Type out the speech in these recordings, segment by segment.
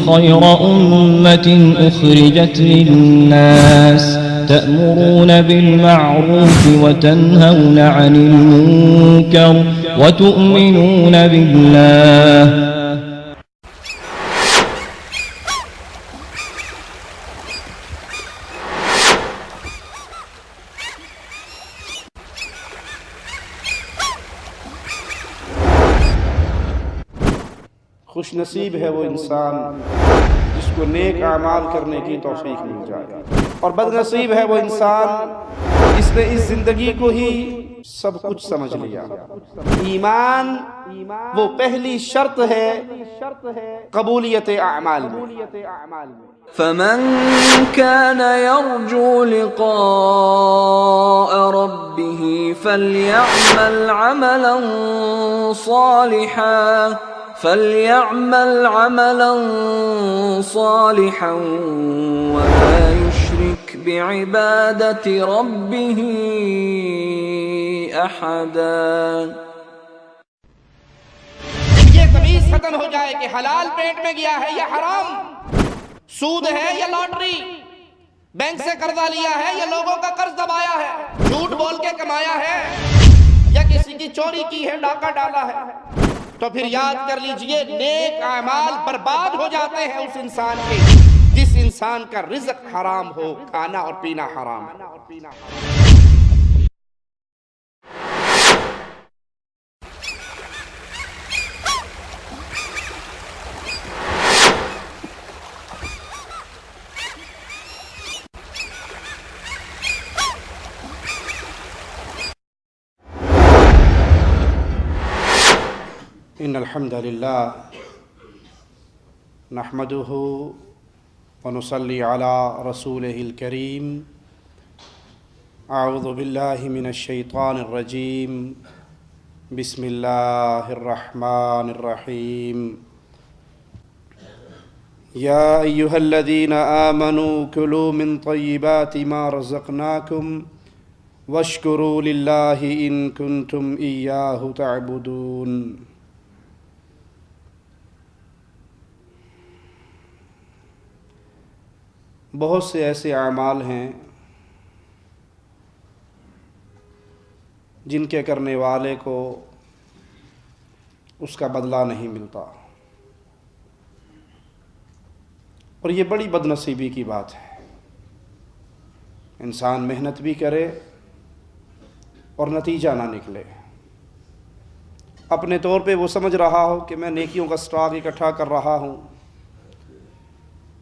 خير أمة أخرجت للناس تأمرون بالمعروف وتنهون عن المنكر وتؤمنون بالله. خوش نصیب ہے وہ انسان جس کو نیک اعمال کرنے کی توفیق مل جائے، اور بد نصیب ہے وہ انسان جس نے اس زندگی کو ہی سب کچھ سمجھ لیا۔ ایمان وہ پہلی شرط ہے قبولیت اعمال میں۔ فمن كان يرجو لقاء ربه فليعمل عملا صالحا ولا يشرك بعبادة ربه أحدا۔ یہ تمیز ختم ہو جائے کہ حلال پیٹ میں گیا ہے یا حرام، سود ہے یا لاٹری، بینک سے قرضہ لیا ہے یا لوگوں کا قرض دبایا ہے، جھوٹ بول کے کمایا ہے یا کسی کی چوری کی ہے، ڈاکہ ڈالا ہے، تو پھر یاد کر لیجئے نیک اعمال برباد ہو جاتے ہیں اس انسان کے جس انسان کا رزق حرام ہو، کھانا اور پینا حرام ہو۔ ان الحمد للہ نحمده ونصلی علی رسولہ الکریم۔ اعوذ باللہ من الشیطان الرجیم، بسم اللہ الرحمن الرحیم۔ یا ایہا الذین آمنوا کلوا من طیبات ما رزقناکم واشکروا للہ ان کنتم ایاہ تعبدون۔ بہت سے ایسے اعمال ہیں جن کے کرنے والے کو اس کا بدلہ نہیں ملتا، اور یہ بڑی بد نصیبی کی بات ہے۔ انسان محنت بھی کرے اور نتیجہ نہ نکلے، اپنے طور پہ وہ سمجھ رہا ہو کہ میں نیکیوں کا سٹاک اکٹھا کر رہا ہوں،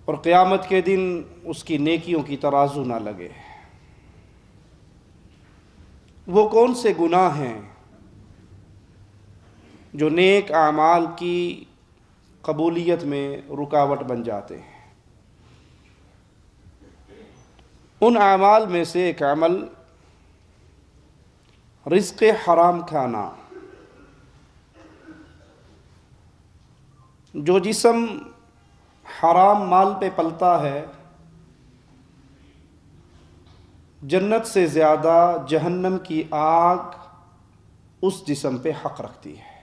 اور قیامت کے دن اس کی نیکیوں کی ترازو نہ لگے۔ وہ کون سے گناہ ہیں جو نیک اعمال کی قبولیت میں رکاوٹ بن جاتے ہیں؟ ان اعمال میں سے ایک عمل رزق حرام کھانا۔ جو جسم حرام مال پہ پلتا ہے، جنت سے زیادہ جہنم کی آگ اس جسم پہ حق رکھتی ہے۔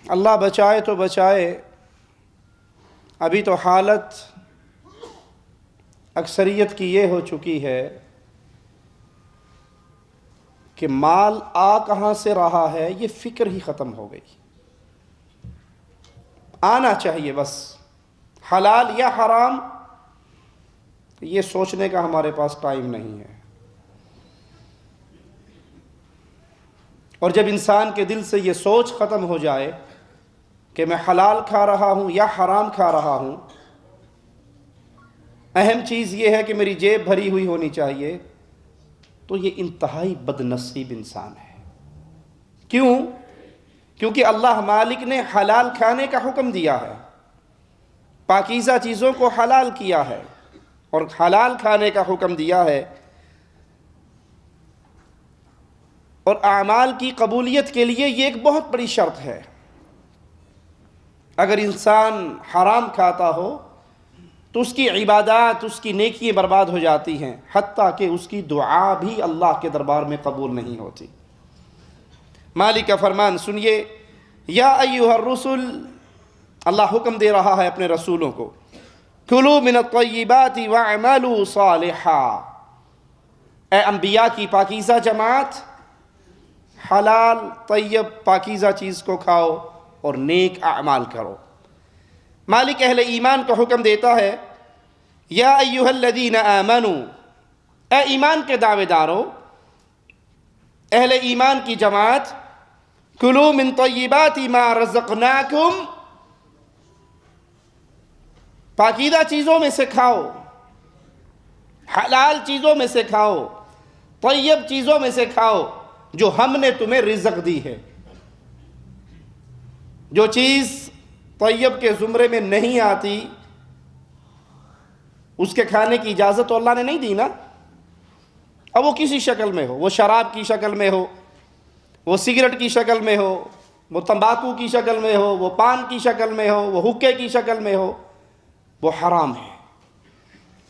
اللہ بچائے تو بچائے، ابھی تو حالت اکثریت کی یہ ہو چکی ہے کہ مال آ کہاں سے رہا ہے یہ فکر ہی ختم ہو گئی۔ آنا چاہیے، بس حلال یا حرام یہ سوچنے کا ہمارے پاس ٹائم نہیں ہے۔ اور جب انسان کے دل سے یہ سوچ ختم ہو جائے کہ میں حلال کھا رہا ہوں یا حرام کھا رہا ہوں، اہم چیز یہ ہے کہ میری جیب بھری ہوئی ہونی چاہیے، تو یہ انتہائی بد نصیب انسان ہے۔ کیوں؟ کیونکہ اللہ مالک نے حلال کھانے کا حکم دیا ہے، پاکیزہ چیزوں کو حلال کیا ہے اور حلال کھانے کا حکم دیا ہے، اور اعمال کی قبولیت کے لیے یہ ایک بہت بڑی شرط ہے۔ اگر انسان حرام کھاتا ہو تو اس کی عبادات، اس کی نیکیاں برباد ہو جاتی ہیں، حتیٰ کہ اس کی دعا بھی اللہ کے دربار میں قبول نہیں ہوتی۔ مالک کا فرمان سنیے، یا ایھا الرسل، اللہ حکم دے رہا ہے اپنے رسولوں کو، کلوا من الطیبات واعملوا صالحا، اے انبیاء کی پاکیزہ جماعت، حلال طیب پاکیزہ چیز کو کھاؤ اور نیک اعمال کرو۔ مالک اہل ایمان کو حکم دیتا ہے، یا ایھا الذین آمنوا، اے ایمان کے دعوے دارو، اہل ایمان کی جماعت، کلوا من طیبات ما رزقناکم، پاکیزہ چیزوں میں سے کھاؤ، حلال چیزوں میں سے کھاؤ، طیب چیزوں میں سے کھاؤ جو ہم نے تمہیں رزق دی ہے۔ جو چیز طیب کے زمرے میں نہیں آتی اس کے کھانے کی اجازت تو اللہ نے نہیں دی نا، اب وہ کسی شکل میں ہو، وہ شراب کی شکل میں ہو، وہ سگریٹ کی شکل میں ہو، وہ تمباکو کی شکل میں ہو، وہ پان کی شکل میں ہو، وہ حکے کی شکل میں ہو، وہ حرام ہے۔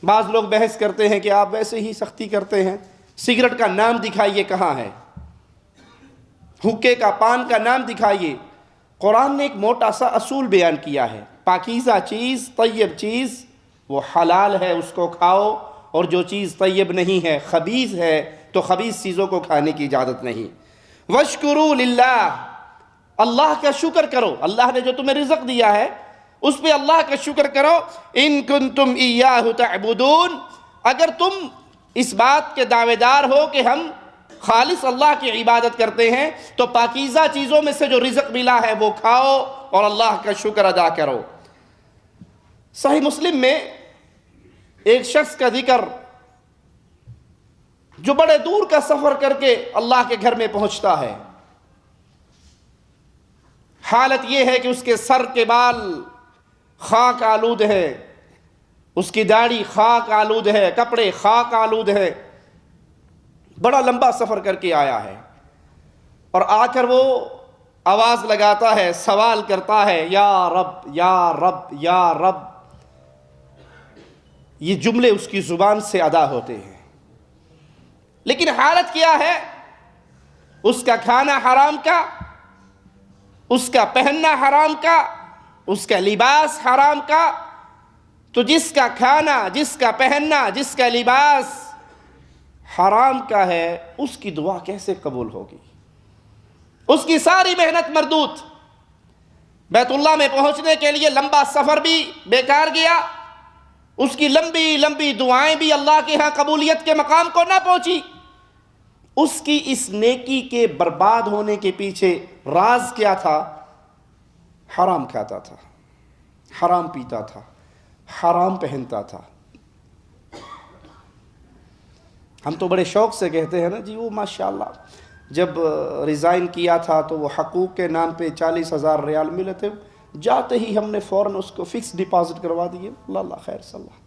بعض لوگ بحث کرتے ہیں کہ آپ ویسے ہی سختی کرتے ہیں، سگریٹ کا نام دکھائیے کہاں ہے، حکے کا پان کا نام دکھائیے۔ قرآن نے ایک موٹا سا اصول بیان کیا ہے، پاکیزہ چیز، طیب چیز وہ حلال ہے، اس کو کھاؤ، اور جو چیز طیب نہیں ہے، خبیث ہے، تو خبیث چیزوں کو کھانے کی اجازت نہیں۔ وَاشْكُرُوا لِلَّهِ، اللہ کا شکر کرو، اللہ نے جو تمہیں رزق دیا ہے اس پہ اللہ کا شکر کرو۔ ان کنتم ایاہ تعبدون، اگر تم اس بات کے دعوے دار ہو کہ ہم خالص اللہ کی عبادت کرتے ہیں تو پاکیزہ چیزوں میں سے جو رزق ملا ہے وہ کھاؤ اور اللہ کا شکر ادا کرو۔ صحیح مسلم میں ایک شخص کا ذکر جو بڑے دور کا سفر کر کے اللہ کے گھر میں پہنچتا ہے، حالت یہ ہے کہ اس کے سر کے بال خاک آلود ہے، اس کی داڑھی خاک آلود ہے، کپڑے خاک آلود ہے، بڑا لمبا سفر کر کے آیا ہے، اور آ کر وہ آواز لگاتا ہے، سوال کرتا ہے، یا رب یا رب یا رب، یہ جملے اس کی زبان سے ادا ہوتے ہیں، لیکن حالت کیا ہے؟ اس کا کھانا حرام کا، اس کا پہننا حرام کا، اس کا لباس حرام کا۔ تو جس کا کھانا، جس کا پہننا، جس کا لباس حرام کا ہے، اس کی دعا کیسے قبول ہوگی؟ اس کی ساری محنت مردود، بیت اللہ میں پہنچنے کے لیے لمبا سفر بھی بیکار گیا، اس کی لمبی لمبی دعائیں بھی اللہ کے ہاں قبولیت کے مقام کو نہ پہنچی۔ اس کی اس نیکی کے برباد ہونے کے پیچھے راز کیا تھا؟ حرام کھاتا تھا، حرام پیتا تھا، حرام پہنتا تھا۔ ہم تو بڑے شوق سے کہتے ہیں نا جی، وہ ماشاءاللہ جب ریزائن کیا تھا تو وہ حقوق کے نام پہ 40,000 ریال ملے تھے، جاتے ہی ہم نے فوراً اس کو فکس ڈپازٹ کروا دیے، اللہ خیر صلی اللہ۔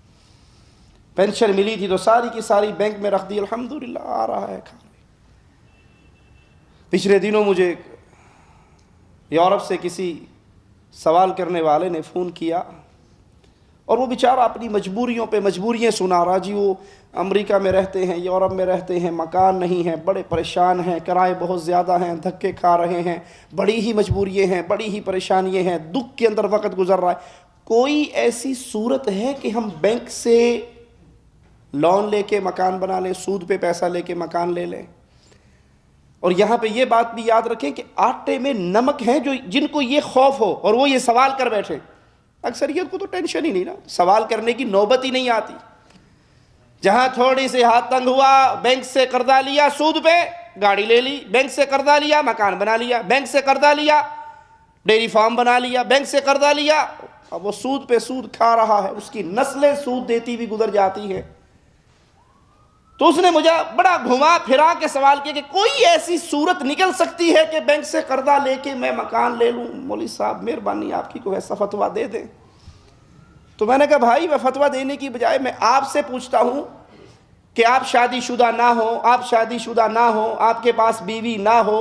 پینشن ملی تھی تو ساری کی ساری بینک میں رکھ دی، الحمدللہ آ رہا ہے کھا رہے۔ پچھلے دنوں مجھے یورپ سے کسی سوال کرنے والے نے فون کیا، اور وہ بیچارہ اپنی مجبوریوں پہ مجبوریاں سنا رہا جی، وہ امریکہ میں رہتے ہیں، یورپ میں رہتے ہیں، مکان نہیں ہے، بڑے پریشان ہیں، کرائے بہت زیادہ ہیں، دھکے کھا رہے ہیں، بڑی ہی مجبوریاں ہیں، بڑی ہی پریشانیاں ہیں، دکھ کے اندر وقت گزر رہا ہے۔ کوئی ایسی صورت ہے کہ ہم بینک سے لون لے کے مکان بنا لیں، سود پہ پیسہ لے کے مکان لے لیں؟ اور یہاں پہ یہ بات بھی یاد رکھیں کہ آٹے میں نمک ہے، جن کو یہ خوف ہو اور وہ یہ سوال کر بیٹھے، اکثریت کو تو ٹینشن ہی نہیں نا، سوال کرنے کی نوبت ہی نہیں آتی۔ جہاں تھوڑی سی ہاتھ تنگ ہوا، بینک سے قرضہ لیا سود پہ، گاڑی لے لی، بینک سے قرضہ لیا، مکان بنا لیا، بینک سے قرضہ لیا، ڈیری فارم بنا لیا، بینک سے قرضہ لیا، اب وہ سود پہ سود کھا رہا ہے، اس کی نسلیں سود دیتی بھی گزر جاتی ہیں۔ تو اس نے مجھے بڑا گھما پھرا کے سوال کیا کہ کوئی ایسی صورت نکل سکتی ہے کہ بینک سے قرضہ لے کے میں مکان لے لوں؟ مولوی صاحب مہربانی آپ کی کوئی ایسا فتویٰ دے دیں۔ تو میں نے کہا بھائی، میں فتویٰ دینے کی بجائے میں آپ سے پوچھتا ہوں کہ آپ شادی شدہ نہ ہو، آپ شادی شدہ نہ ہو، آپ کے پاس بیوی نہ ہو،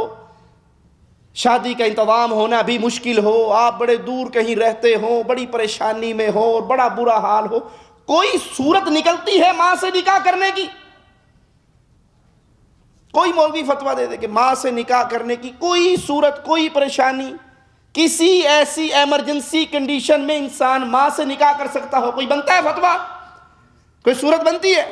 شادی کا انتظام ہونا بھی مشکل ہو، آپ بڑے دور کہیں رہتے ہوں، بڑی پریشانی میں ہو اور بڑا برا حال ہو، کوئی صورت نکلتی ہے ماں سے نکاح کرنے کی؟ کوئی مولوی فتویٰ دے دے کہ ماں سے نکاح کرنے کی کوئی صورت، کوئی پریشانی؟ کسی ایسی ایمرجنسی کنڈیشن میں انسان ماں سے نکاح کر سکتا ہو؟ کوئی بنتا ہے فتویٰ؟ کوئی صورت بنتی ہے؟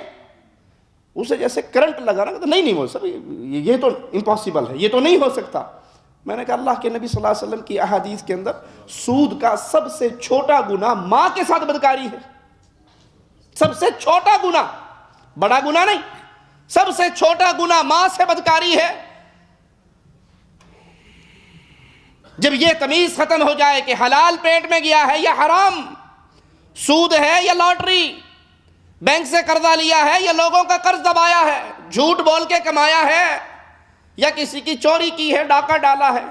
اسے جیسے کرنٹ لگا نا، نہیں وہ سب یہ تو امپاسبل ہے، یہ تو نہیں ہو سکتا۔ میں نے کہا اللہ کے نبی صلی اللہ علیہ وسلم کی احادیث کے اندر سود کا سب سے چھوٹا گناہ ماں کے ساتھ بدکاری ہے۔ سب سے چھوٹا گناہ، بڑا گناہ نہیں، سب سے چھوٹا گناہ ماں سے بدکاری ہے۔ جب یہ تمیز ختم ہو جائے کہ حلال پیٹ میں گیا ہے یا حرام، سود ہے یا لاٹری، بینک سے قرضہ لیا ہے یا لوگوں کا قرض دبایا ہے، جھوٹ بول کے کمایا ہے یا کسی کی چوری کی ہے، ڈاکہ ڈالا ہے،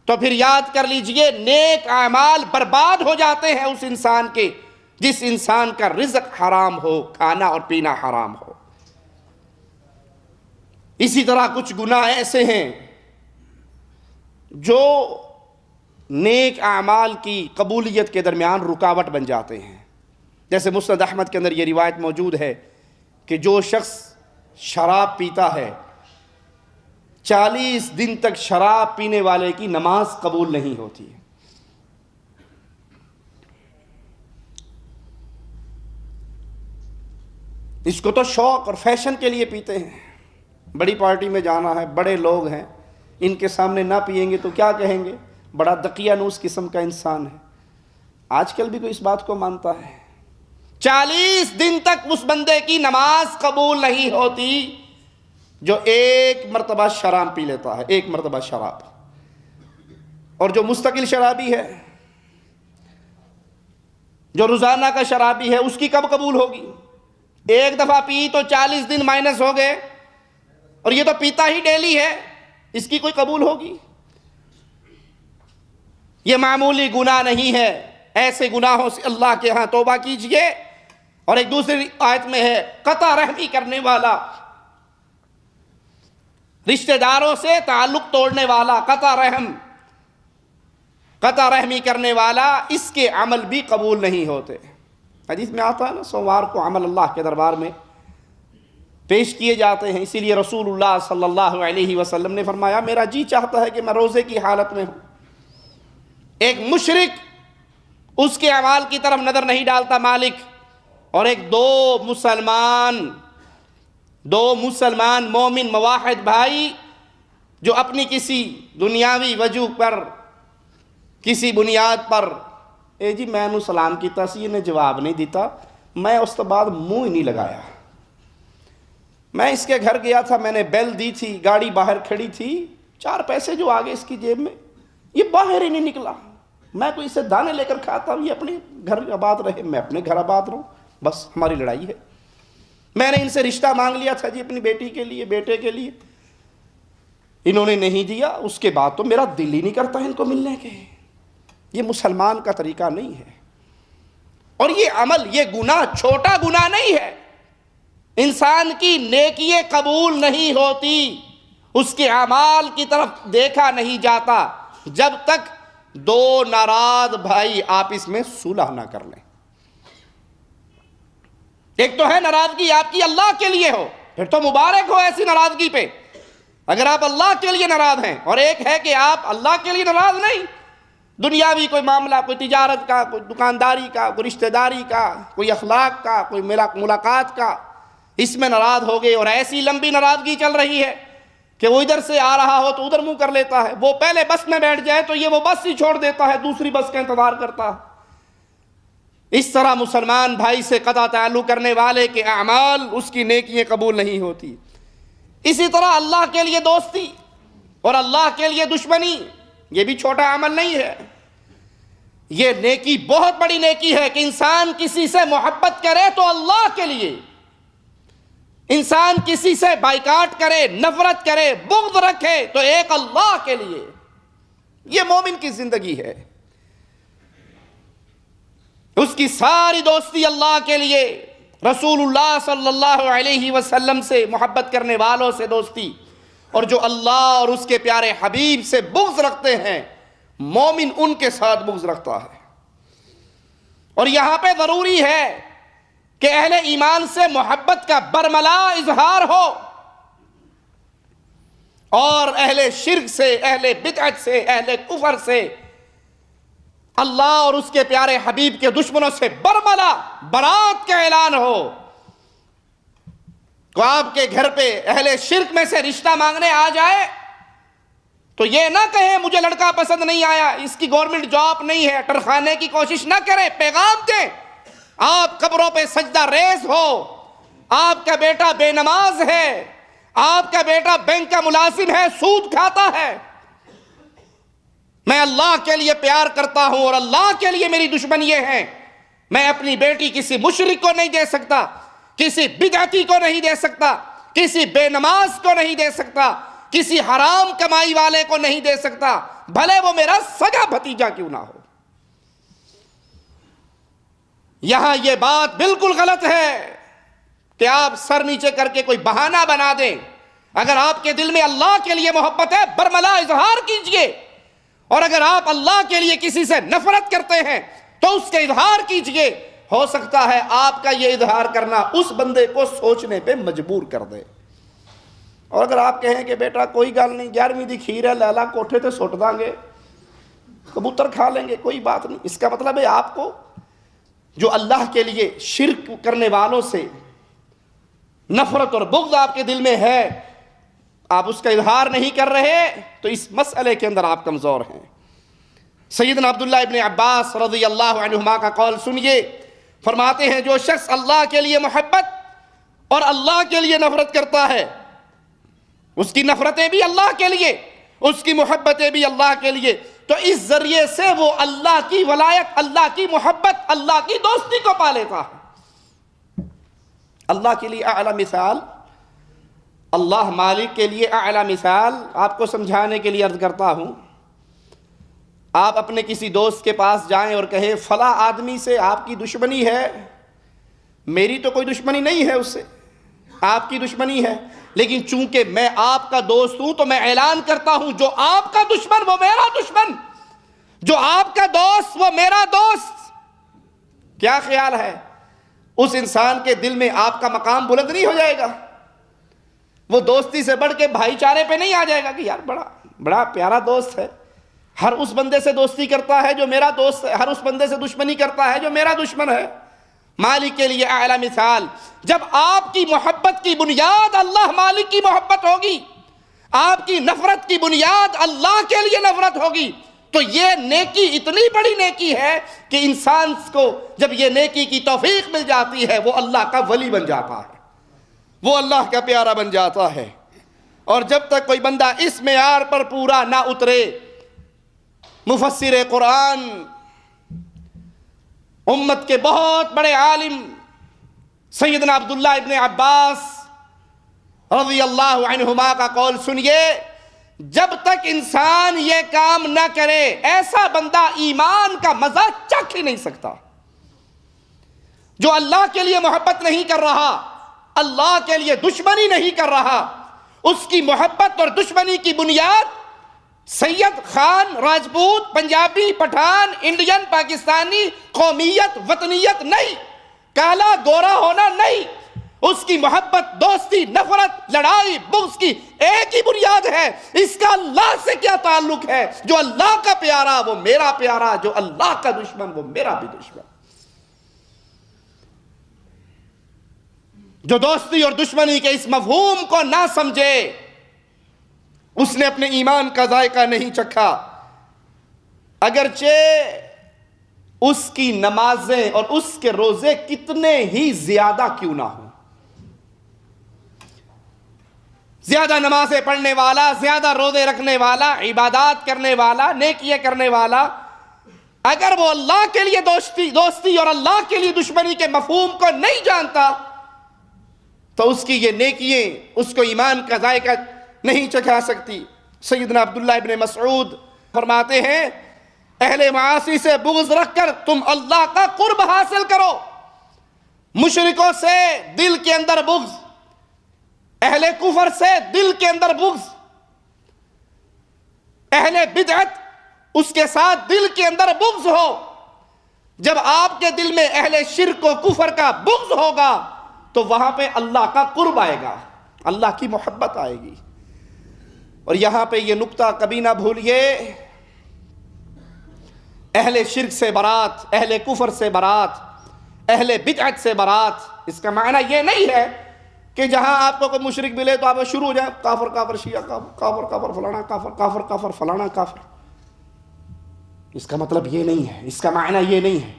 تو پھر یاد کر لیجئے نیک اعمال برباد ہو جاتے ہیں اس انسان کے جس انسان کا رزق حرام ہو، کھانا اور پینا حرام ہو۔ اسی طرح کچھ گناہ ایسے ہیں جو نیک اعمال کی قبولیت کے درمیان رکاوٹ بن جاتے ہیں۔ جیسے مسند احمد کے اندر یہ روایت موجود ہے کہ جو شخص شراب پیتا ہے 40 دن تک شراب پینے والے کی نماز قبول نہیں ہوتی ہے۔ اس کو تو شوق اور فیشن کے لیے پیتے ہیں، بڑی پارٹی میں جانا ہے، بڑے لوگ ہیں، ان کے سامنے نہ پئیں گے تو کیا کہیں گے، بڑا دقیانوس قسم کا انسان ہے۔ آج کل بھی کوئی اس بات کو مانتا ہے؟ 40 دن تک اس بندے کی نماز قبول نہیں ہوتی جو ایک مرتبہ شراب پی لیتا ہے، ایک مرتبہ شراب۔ اور جو مستقل شرابی ہے، جو روزانہ کا شرابی ہے، اس کی کب قبول ہوگی؟ ایک دفعہ پی تو 40 دن مائنس ہو گئے، اور یہ تو پیتا ہی ڈیلی ہے، اس کی کوئی قبول ہوگی؟ یہ معمولی گناہ نہیں ہے، ایسے گناہوں سے اللہ کے ہاں توبہ کیجئے۔ اور ایک دوسری آیت میں ہے قطع رحمی کرنے والا، رشتہ داروں سے تعلق توڑنے والا، قطع رحمی کرنے والا، اس کے عمل بھی قبول نہیں ہوتے۔ حدیث میں آتا ہے نا، سوموار کو عمل اللہ کے دربار میں پیش کیے جاتے ہیں، اسی لیے رسول اللہ صلی اللہ علیہ وسلم نے فرمایا میرا جی چاہتا ہے کہ میں روزے کی حالت میں ہوں۔ ایک مشرک اس کے اعمال کی طرف نظر نہیں ڈالتا مالک، اور ایک دو مسلمان مومن مواحد بھائی جو اپنی کسی دنیاوی وجہ پر، کسی بنیاد پر، جی میں نے سلام کیتا سی نے جواب نہیں دیتا، میں اس کے بعد منہ ہی نہیں لگایا، میں اس کے گھر گیا تھا، میں نے بیل دی تھی، گاڑی باہر کھڑی تھی، 4 پیسے جو آگے اس کی جیب میں، یہ باہر ہی نہیں نکلا، میں کوئی اسے دانے لے کر کھاتا ہوں، یہ اپنے گھر آباد رہے، میں اپنے گھر آباد رہوں، بس ہماری لڑائی ہے۔ میں نے ان سے رشتہ مانگ لیا تھا جی اپنی بیٹی کے لیے، بیٹے کے لیے، انہوں نے نہیں دیا، اس کے بعد تو میرا دل ہی نہیں کرتا ان کو ملنے کے۔ یہ مسلمان کا طریقہ نہیں ہے۔ اور یہ عمل، یہ گناہ چھوٹا گناہ نہیں ہے، انسان کی نیکییں قبول نہیں ہوتی، اس کے اعمال کی طرف دیکھا نہیں جاتا جب تک 2 ناراض بھائی آپس میں صلح نہ کر لیں۔ ایک تو ہے ناراضگی آپ کی اللہ کے لیے ہو، پھر تو مبارک ہو ایسی ناراضگی پہ اگر آپ اللہ کے لیے ناراض ہیں، اور ایک ہے کہ آپ اللہ کے لیے ناراض نہیں، دنیاوی کوئی معاملہ، کوئی تجارت کا، کوئی دکانداری کا، کوئی رشتہ داری کا، کوئی اخلاق کا، کوئی ملاقات کا، اس میں ناراض ہو گئے، اور ایسی لمبی ناراضگی چل رہی ہے کہ وہ ادھر سے آ رہا ہو تو ادھر منہ کر لیتا ہے، وہ پہلے بس میں بیٹھ جائے تو یہ وہ بس ہی چھوڑ دیتا ہے، دوسری بس کا انتظار کرتا ہے۔ اس طرح مسلمان بھائی سے قطع تعلق کرنے والے کے اعمال، اس کی نیکیاں قبول نہیں ہوتی۔ اسی طرح اللہ کے لیے دوستی اور اللہ کے لیے دشمنی، یہ بھی چھوٹا عمل نہیں ہے، یہ نیکی بہت بڑی نیکی ہے کہ انسان کسی سے محبت کرے تو اللہ کے لیے، انسان کسی سے بائیکاٹ کرے، نفرت کرے، بغض رکھے تو ایک اللہ کے لیے۔ یہ مومن کی زندگی ہے، اس کی ساری دوستی اللہ کے لیے، رسول اللہ صلی اللہ علیہ وسلم سے محبت کرنے والوں سے دوستی، اور جو اللہ اور اس کے پیارے حبیب سے بغض رکھتے ہیں، مومن ان کے ساتھ بغض رکھتا ہے۔ اور یہاں پہ ضروری ہے کہ اہل ایمان سے محبت کا برملا اظہار ہو، اور اہل شرک سے، اہل بدعت سے، اہل کفر سے اللہ اور اس کے پیارے حبیب کے دشمنوں سے برملا برات کا اعلان ہو، کو آپ کے گھر پہ اہل شرک میں سے رشتہ مانگنے آ جائے تو یہ نہ کہیں مجھے لڑکا پسند نہیں آیا، اس کی گورنمنٹ جاب نہیں ہے، ٹرخانے کی کوشش نہ کریں، پیغام دیں۔ آپ قبروں پہ سجدہ ریز ہو، آپ کا بیٹا بے نماز ہے، آپ کا بیٹا بینک کا ملازم ہے، سود کھاتا ہے، میں اللہ کے لیے پیار کرتا ہوں اور اللہ کے لیے میری دشمن یہ ہے، میں اپنی بیٹی کسی مشرک کو نہیں دے سکتا، کسی بدعتی کو نہیں دے سکتا، کسی بے نماز کو نہیں دے سکتا، کسی حرام کمائی والے کو نہیں دے سکتا، بھلے وہ میرا سگا بھتیجا کیوں نہ ہو۔ یہاں یہ بات بالکل غلط ہے کہ آپ سر نیچے کر کے کوئی بہانہ بنا دیں۔ اگر آپ کے دل میں اللہ کے لیے محبت ہے برملا اظہار کیجئے، اور اگر آپ اللہ کے لیے کسی سے نفرت کرتے ہیں تو اس کا اظہار کیجئے، ہو سکتا ہے آپ کا یہ اظہار کرنا اس بندے کو سوچنے پہ مجبور کر دے۔ اور اگر آپ کہیں کہ بیٹا کوئی گل نہیں، 11ویں دی کھیر ہے، لیلا کوٹھے تے سٹ داں گے، کبوتر کھا لیں گے، کوئی بات نہیں، اس کا مطلب ہے آپ کو جو اللہ کے لیے شرک کرنے والوں سے نفرت اور بغض آپ کے دل میں ہے، آپ اس کا اظہار نہیں کر رہے تو اس مسئلے کے اندر آپ کمزور ہیں۔ سیدنا عبداللہ ابن عباس رضی اللہ عنہما کا قول سنیے، فرماتے ہیں جو شخص اللہ کے لیے محبت اور اللہ کے لیے نفرت کرتا ہے، اس کی نفرتیں بھی اللہ کے لیے، اس کی محبتیں بھی اللہ کے لیے، تو اس ذریعے سے وہ اللہ کی ولایت، اللہ کی محبت، اللہ کی دوستی کو پا لیتا ہے۔ اللہ کے لیے اعلیٰ مثال، اللہ مالک کے لیے اعلیٰ مثال آپ کو سمجھانے کے لیے عرض کرتا ہوں۔ آپ اپنے کسی دوست کے پاس جائیں اور کہیں فلاں آدمی سے آپ کی دشمنی ہے، میری تو کوئی دشمنی نہیں ہے اس سے، آپ کی دشمنی ہے، لیکن چونکہ میں آپ کا دوست ہوں تو میں اعلان کرتا ہوں جو آپ کا دشمن وہ میرا دشمن، جو آپ کا دوست وہ میرا دوست۔ کیا خیال ہے اس انسان کے دل میں آپ کا مقام بلند نہیں ہو جائے گا؟ وہ دوستی سے بڑھ کے بھائی چارے پہ نہیں آ جائے گا کہ یار بڑا پیارا دوست ہے، ہر اس بندے سے دوستی کرتا ہے جو میرا دوست ہے، ہر اس بندے سے دشمنی کرتا ہے جو میرا دشمن ہے۔ مالک کے لیے اعلیٰ مثال، جب آپ کی محبت کی بنیاد اللہ مالک کی محبت ہوگی، آپ کی نفرت کی بنیاد اللہ کے لیے نفرت ہوگی، تو یہ نیکی اتنی بڑی نیکی ہے کہ انسان کو جب یہ نیکی کی توفیق مل جاتی ہے وہ اللہ کا ولی بن جاتا ہے، وہ اللہ کا پیارا بن جاتا ہے۔ اور جب تک کوئی بندہ اس معیار پر پورا نہ اترے، مفسر قرآن امت کے بہت بڑے عالم سیدنا عبداللہ ابن عباس رضی اللہ عنہما کا قول سنیے، جب تک انسان یہ کام نہ کرے ایسا بندہ ایمان کا مزہ چکھ ہی نہیں سکتا۔ جو اللہ کے لیے محبت نہیں کر رہا، اللہ کے لیے دشمنی نہیں کر رہا، اس کی محبت اور دشمنی کی بنیاد سید، خان، راجپوت، پنجابی، پٹھان، انڈین، پاکستانی، قومیت، وطنیت نہیں، کالا گورا ہونا نہیں، اس کی محبت، دوستی، نفرت، لڑائی، بغض کی ایک ہی بنیاد ہے، اس کا اللہ سے کیا تعلق ہے؟ جو اللہ کا پیارا وہ میرا پیارا، جو اللہ کا دشمن وہ میرا بھی دشمن۔ جو دوستی اور دشمنی کے اس مفہوم کو نہ سمجھے اس نے اپنے ایمان کا ذائقہ نہیں چکھا، اگرچہ اس کی نمازیں اور اس کے روزے کتنے ہی زیادہ کیوں نہ ہوں۔ زیادہ نمازیں پڑھنے والا، زیادہ روزے رکھنے والا، عبادات کرنے والا، نیکیاں کرنے والا، اگر وہ اللہ کے لیے دوستی اور اللہ کے لیے دشمنی کے مفہوم کو نہیں جانتا تو اس کی یہ نیکیاں اس کو ایمان کا ذائقہ نہیں چکھا سکتی۔ سیدنا عبداللہ ابن مسعود فرماتے ہیں اہل معاصی سے بغض رکھ کر تم اللہ کا قرب حاصل کرو، مشرکوں سے دل کے اندر بغض، اہل کفر سے دل کے اندر بغض، اہل بدعت اس کے ساتھ دل کے اندر بغض ہو۔ جب آپ کے دل میں اہل شرک و کفر کا بغض ہوگا تو وہاں پہ اللہ کا قرب آئے گا، اللہ کی محبت آئے گی۔ اور یہاں پہ یہ نقطہ کبھی نہ بھولیے، اہل شرک سے برات، اہل کفر سے برات، اہل بدعت سے برات۔ اس کا معنی یہ نہیں ہے کہ جہاں آپ کو کوئی مشرک ملے تو آپ شروع ہو جائیں کافر کافر شیعہ کافر کافر فلانا کافر کافر کافر فلانا کافر۔ اس کا مطلب یہ نہیں ہے، اس کا معنی یہ نہیں ہے۔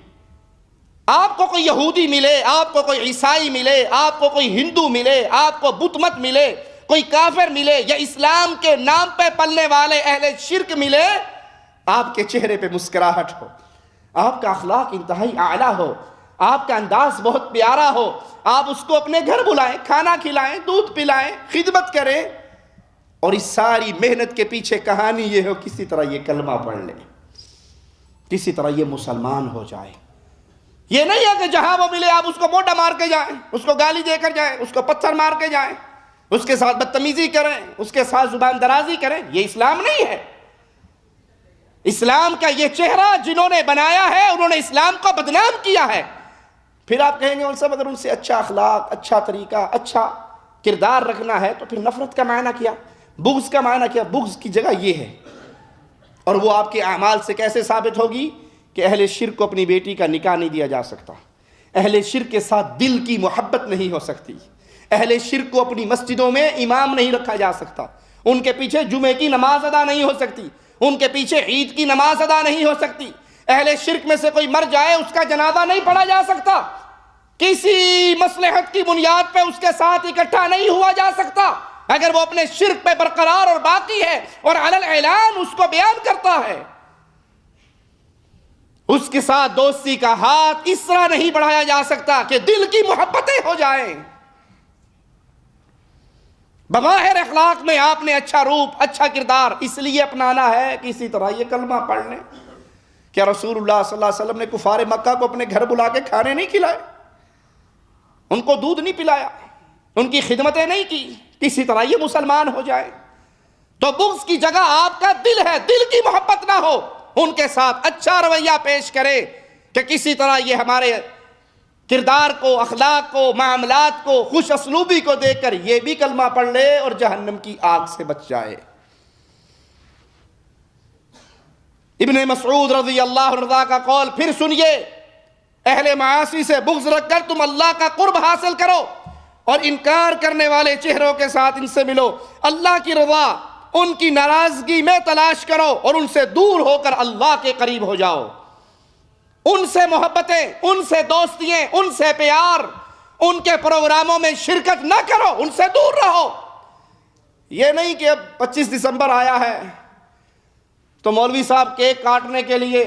آپ کو کوئی یہودی ملے، آپ کو کوئی عیسائی ملے، آپ کو کوئی ہندو ملے، آپ کو بت مت ملے، کوئی کافر ملے، یا اسلام کے نام پہ پلنے والے اہل شرک ملے، آپ کے چہرے پہ مسکراہٹ ہو، آپ کا اخلاق انتہائی اعلیٰ ہو، آپ کا انداز بہت پیارا ہو، آپ اس کو اپنے گھر بلائیں، کھانا کھلائیں، دودھ پلائیں، خدمت کریں، اور اس ساری محنت کے پیچھے کہانی یہ ہو کسی طرح یہ کلمہ پڑھ لے، کسی طرح یہ مسلمان ہو جائے۔ یہ نہیں ہے کہ جہاں وہ ملے آپ اس کو موٹا مار کے جائیں، اس کو گالی دے کر جائیں، اس کو پتھر مار کے جائیں، اس کے ساتھ بدتمیزی کریں، اس کے ساتھ زبان درازی کریں۔ یہ اسلام نہیں ہے۔ اسلام کا یہ چہرہ جنہوں نے بنایا ہے انہوں نے اسلام کو بدنام کیا ہے۔ پھر آپ کہیں گے صاحب اگر ان سے اچھا اخلاق، اچھا طریقہ، اچھا کردار رکھنا ہے تو پھر نفرت کا معنی کیا، بغض کا معنی کیا؟ بغض کی جگہ یہ ہے، اور وہ آپ کے اعمال سے کیسے ثابت ہوگی کہ اہل شرک کو اپنی بیٹی کا نکاح نہیں دیا جا سکتا، اہل شرک کے ساتھ دل کی محبت نہیں ہو سکتی، اہل شرک کو اپنی مسجدوں میں امام نہیں رکھا جا سکتا، ان کے پیچھے جمعے کی نماز ادا نہیں ہو سکتی، ان کے پیچھے عید کی نماز ادا نہیں ہو سکتی، اہل شرک میں سے کوئی مر جائے اس کا جنازہ نہیں پڑھا جا سکتا، کسی مصلحت کی بنیاد پہ اس کے ساتھ اکٹھا نہیں ہوا جا سکتا اگر وہ اپنے شرک پہ برقرار اور باقی ہے اور علی الاعلان اس کو بیان کرتا ہے۔ اس کے ساتھ دوستی کا ہاتھ اس طرح نہیں بڑھایا جا سکتا کہ دل کی محبتیں ہو جائیں۔ بظاہر اخلاق میں آپ نے اچھا روپ، اچھا کردار اس لیے اپنانا ہے کہ اسی طرح یہ کلمہ پڑھ لیں۔ کیا رسول اللہ صلی اللہ علیہ وسلم نے کفار مکہ کو اپنے گھر بلا کے کھانے نہیں کھلائے، ان کو دودھ نہیں پلایا، ان کی خدمتیں نہیں کی؟ کسی طرح یہ مسلمان ہو جائے۔ تو بغض کی جگہ آپ کا دل ہے، دل کی محبت نہ ہو، ان کے ساتھ اچھا رویہ پیش کرے کہ کسی طرح یہ ہمارے کردار کو، اخلاق کو، معاملات کو، خوش اسلوبی کو دیکھ کر یہ بھی کلمہ پڑھ لے اور جہنم کی آگ سے بچ جائے۔ ابن مسعود رضی اللہ عنہ کا قول پھر سنیے، اہل معاصی سے بغض رکھ کر تم اللہ کا قرب حاصل کرو اور انکار کرنے والے چہروں کے ساتھ ان سے ملو، اللہ کی رضا ان کی ناراضگی میں تلاش کرو اور ان سے دور ہو کر اللہ کے قریب ہو جاؤ۔ ان سے محبتیں، ان سے دوستیاں، ان سے پیار، ان کے پروگراموں میں شرکت نہ کرو، ان سے دور رہو۔ یہ نہیں کہ اب 25 دسمبر آیا ہے تو مولوی صاحب کیک کاٹنے کے لیے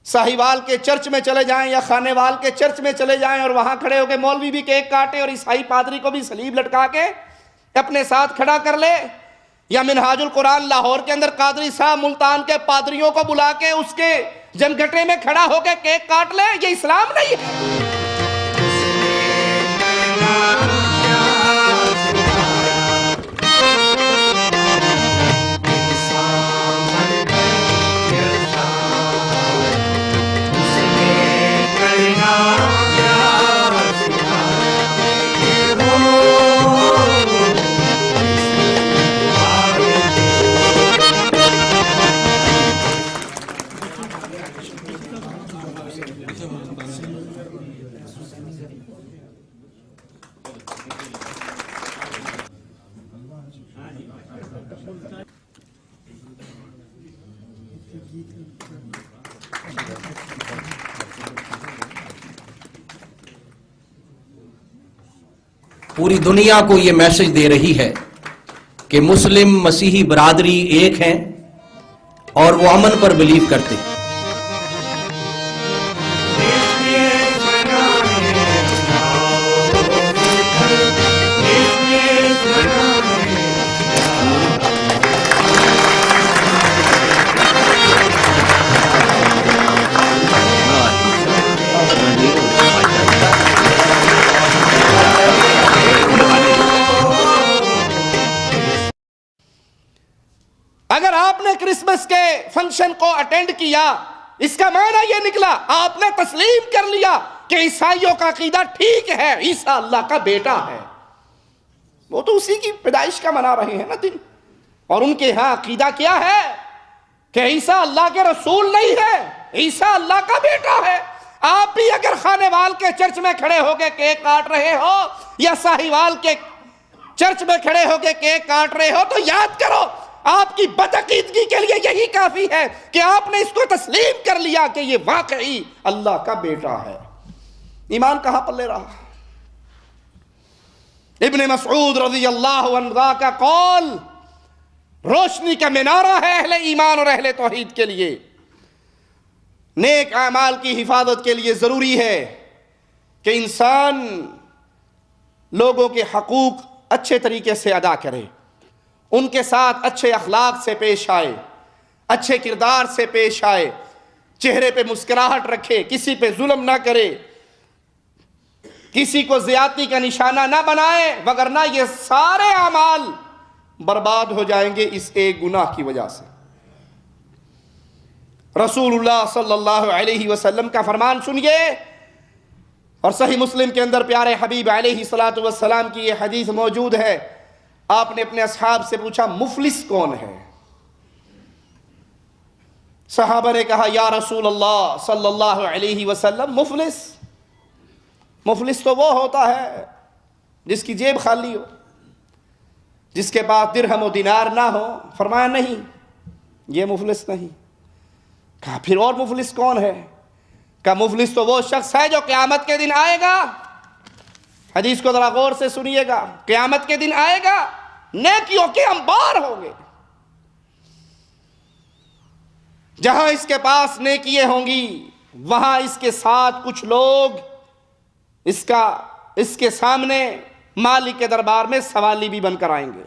ساہیوال کے چرچ میں چلے جائیں یا خانے وال کے چرچ میں چلے جائیں اور وہاں کھڑے ہو کے مولوی بھی کیک کاٹے اور عیسائی پادری کو بھی صلیب لٹکا کے اپنے ساتھ کھڑا کر لے، یا منہاج القرآن لاہور کے اندر قادری صاحب ملتان کے پادریوں کو بلا کے اس کے جمگھٹے میں کھڑا ہو کے کیک کاٹ لے۔ یہ اسلام نہیں ہے۔ پوری دنیا کو یہ میسج دے رہی ہے کہ مسلم مسیحی برادری ایک ہیں اور وہ امن پر بلیو کرتے ہیں۔ اگر آپ نے کرسمس کے فنکشن کو اٹینڈ کیا، اس کا معنی یہ نکلا آپ نے تسلیم کر لیا کہ عیسائیوں کا عقیدہ ٹھیک ہے، عیسیٰ اللہ کا بیٹا ہے۔ وہ تو اسی کی پیدائش کا منا رہے ہیں نا دن، اور ان کے ہاں عقیدہ کیا ہے کہ عیسیٰ اللہ کے رسول نہیں ہے، عیسیٰ اللہ کا بیٹا ہے۔ آپ بھی اگر خانے وال کے چرچ میں کھڑے ہو کے کیک کاٹ رہے ہو یا ساہیوال کے چرچ میں کھڑے ہو کے کیک کاٹ رہے ہو تو یاد کرو آپ کی بدعقیدگی کے لیے یہی کافی ہے کہ آپ نے اس کو تسلیم کر لیا کہ یہ واقعی اللہ کا بیٹا ہے۔ ایمان کہاں پلے رہا؟ ابن مسعود رضی اللہ عنہ کا قول روشنی کا مینارہ ہے اہل ایمان اور اہل توحید کے لیے۔ نیک اعمال کی حفاظت کے لیے ضروری ہے کہ انسان لوگوں کے حقوق اچھے طریقے سے ادا کرے، ان کے ساتھ اچھے اخلاق سے پیش آئے، اچھے کردار سے پیش آئے، چہرے پہ مسکراہٹ رکھے، کسی پہ ظلم نہ کرے، کسی کو زیادتی کا نشانہ نہ بنائے، وگرنہ یہ سارے اعمال برباد ہو جائیں گے اس ایک گناہ کی وجہ سے۔ رسول اللہ صلی اللہ علیہ وسلم کا فرمان سنیے، اور صحیح مسلم کے اندر پیارے حبیب علیہ السلام کی یہ حدیث موجود ہے۔ آپ نے اپنے اصحاب سے پوچھا مفلس کون ہے؟ صحابہ نے کہا یا رسول اللہ صلی اللہ علیہ وسلم مفلس تو وہ ہوتا ہے جس کی جیب خالی ہو، جس کے پاس درہم و دینار نہ ہو۔ فرمایا نہیں، یہ مفلس نہیں۔ کہا پھر اور مفلس کون ہے؟ کہا مفلس تو وہ شخص ہے جو قیامت کے دن آئے گا، حدیث کو ذرا غور سے سنیے گا، قیامت کے دن آئے گا، نیکیوں کے انبار ہوں گے، جہاں اس کے پاس نیکیاں ہوں گی وہاں اس کے ساتھ کچھ لوگ اس کے سامنے مالک کے دربار میں سوالی بھی بن کر آئیں گے۔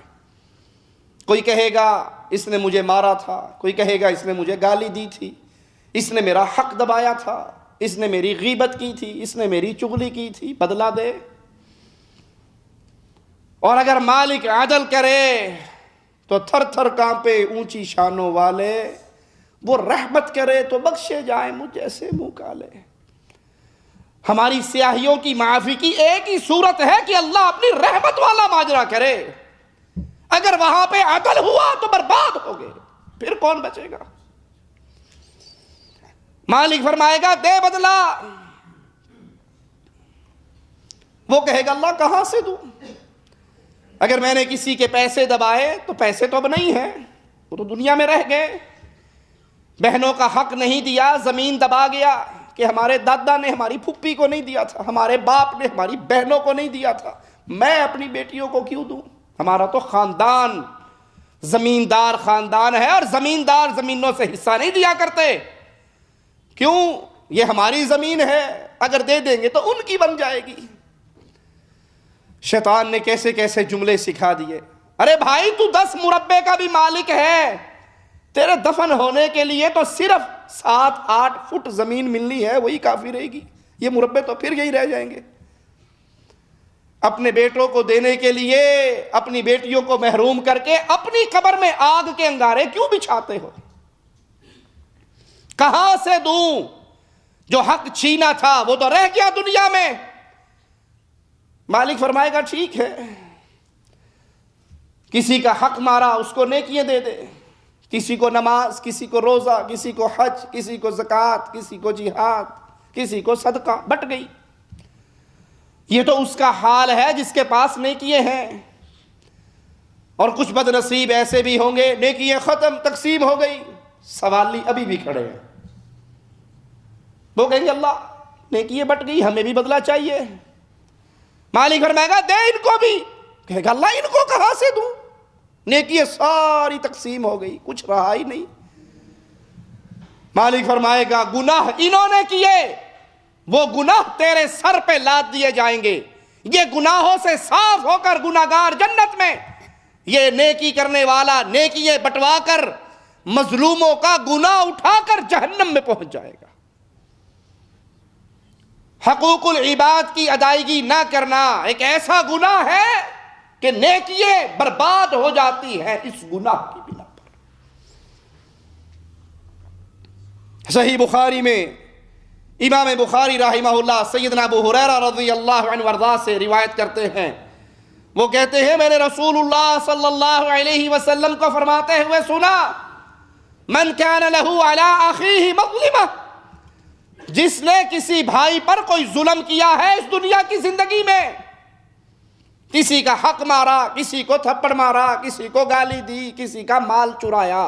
کوئی کہے گا اس نے مجھے مارا تھا، کوئی کہے گا اس نے مجھے گالی دی تھی، اس نے میرا حق دبایا تھا، اس نے میری غیبت کی تھی، اس نے میری چغلی کی تھی، بدلہ دے۔ اور اگر مالک عدل کرے تو تھر تھر کانپے اونچی شانوں والے، وہ رحمت کرے تو بخشے جائیں مجھ جیسے منہ کالے۔ ہماری سیاہیوں کی معافی کی ایک ہی صورت ہے کہ اللہ اپنی رحمت والا ماجرا کرے۔ اگر وہاں پہ عدل ہوا تو برباد ہو گئے، پھر کون بچے گا؟ مالک فرمائے گا دے بدلہ، وہ کہے گا اللہ کہاں سے دوں؟ اگر میں نے کسی کے پیسے دبائے تو پیسے تو اب نہیں ہیں، وہ تو دنیا میں رہ گئے۔ بہنوں کا حق نہیں دیا، زمین دبا گیا کہ ہمارے دادا نے ہماری پھپھی کو نہیں دیا تھا، ہمارے باپ نے ہماری بہنوں کو نہیں دیا تھا، میں اپنی بیٹیوں کو کیوں دوں؟ ہمارا تو خاندان زمیندار خاندان ہے، اور زمیندار زمینوں سے حصہ نہیں دیا کرتے۔ کیوں؟ یہ ہماری زمین ہے، اگر دے دیں گے تو ان کی بن جائے گی۔ شیطان نے کیسے کیسے جملے سکھا دیے۔ ارے بھائی تو 10 مربع کا بھی مالک ہے، تیرے دفن ہونے کے لیے تو صرف 7-8 فٹ زمین ملنی ہے، وہی کافی رہے گی، یہ مربع تو پھر یہی رہ جائیں گے۔ اپنے بیٹوں کو دینے کے لیے اپنی بیٹیوں کو محروم کر کے اپنی قبر میں آگ کے انگارے کیوں بچھاتے ہو؟ کہاں سے دوں؟ جو حق چھینا تھا وہ تو رہ گیا دنیا میں۔ مالک فرمائے گا ٹھیک ہے، کسی کا حق مارا اس کو نیکیاں دے دے، کسی کو نماز، کسی کو روزہ، کسی کو حج، کسی کو زکوٰۃ، کسی کو جہاد، کسی کو صدقہ، بٹ گئی۔ یہ تو اس کا حال ہے جس کے پاس نیکیاں ہیں۔ اور کچھ بد نصیب ایسے بھی ہوں گے نیکیاں ختم، تقسیم ہو گئی، سوالی ابھی بھی کھڑے ہیں، وہ کہیں گے اللہ نیکیاں بٹ گئی، ہمیں بھی بدلہ چاہیے۔ مالک فرمائے گا دے ان کو بھی، کہے گا اللہ ان کو کہاں سے دوں؟ نیکیاں ساری تقسیم ہو گئی، کچھ رہا ہی نہیں۔ مالک فرمائے گا گناہ انہوں نے کیے، وہ گناہ تیرے سر پہ لاد دیے جائیں گے، یہ گناہوں سے صاف ہو کر گناہگار جنت میں، یہ نیکی کرنے والا نیکییں بٹوا کر مظلوموں کا گناہ اٹھا کر جہنم میں پہنچ جائے گا۔ حقوق العباد کی ادائیگی نہ کرنا ایک ایسا گناہ ہے کہ نیکییں برباد ہو جاتی ہیں اس گناہ کی بنا پر۔ صحیح بخاری میں امام بخاری رحمہ اللہ سیدنا ابو ہریرہ رضی اللہ عنہ وارضاہ سے روایت کرتے ہیں، وہ کہتے ہیں میں نے رسول اللہ صلی اللہ علیہ وسلم کو فرماتے ہوئے سنا من کان لہ علی اخیہ مظلمہ، جس نے کسی بھائی پر کوئی ظلم کیا ہے اس دنیا کی زندگی میں، کسی کا حق مارا، کسی کو تھپڑ مارا، کسی کو گالی دی، کسی کا مال چرایا،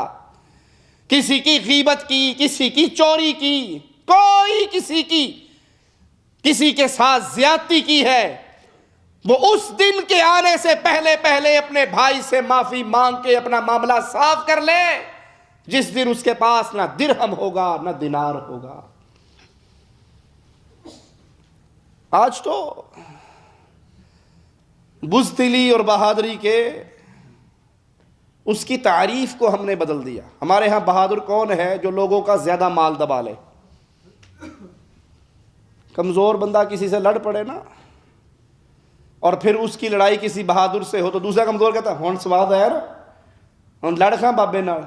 کسی کی غیبت کی، کسی کی چوری کی، کوئی کسی کے ساتھ زیادتی کی ہے، وہ اس دن کے آنے سے پہلے اپنے بھائی سے معافی مانگ کے اپنا معاملہ صاف کر لے، جس دن اس کے پاس نہ درہم ہوگا نہ دینار ہوگا۔ آج تو بزدلی اور بہادری کے اس کی تعریف کو ہم نے بدل دیا۔ ہمارے ہاں بہادر کون ہے؟ جو لوگوں کا زیادہ مال دبا لے۔ کمزور بندہ کسی سے لڑ پڑے نا، اور پھر اس کی لڑائی کسی بہادر سے ہو تو دوسرا کمزور کہتا ہے ہون سواد ہے ہم لڑ کھاں بابے نال،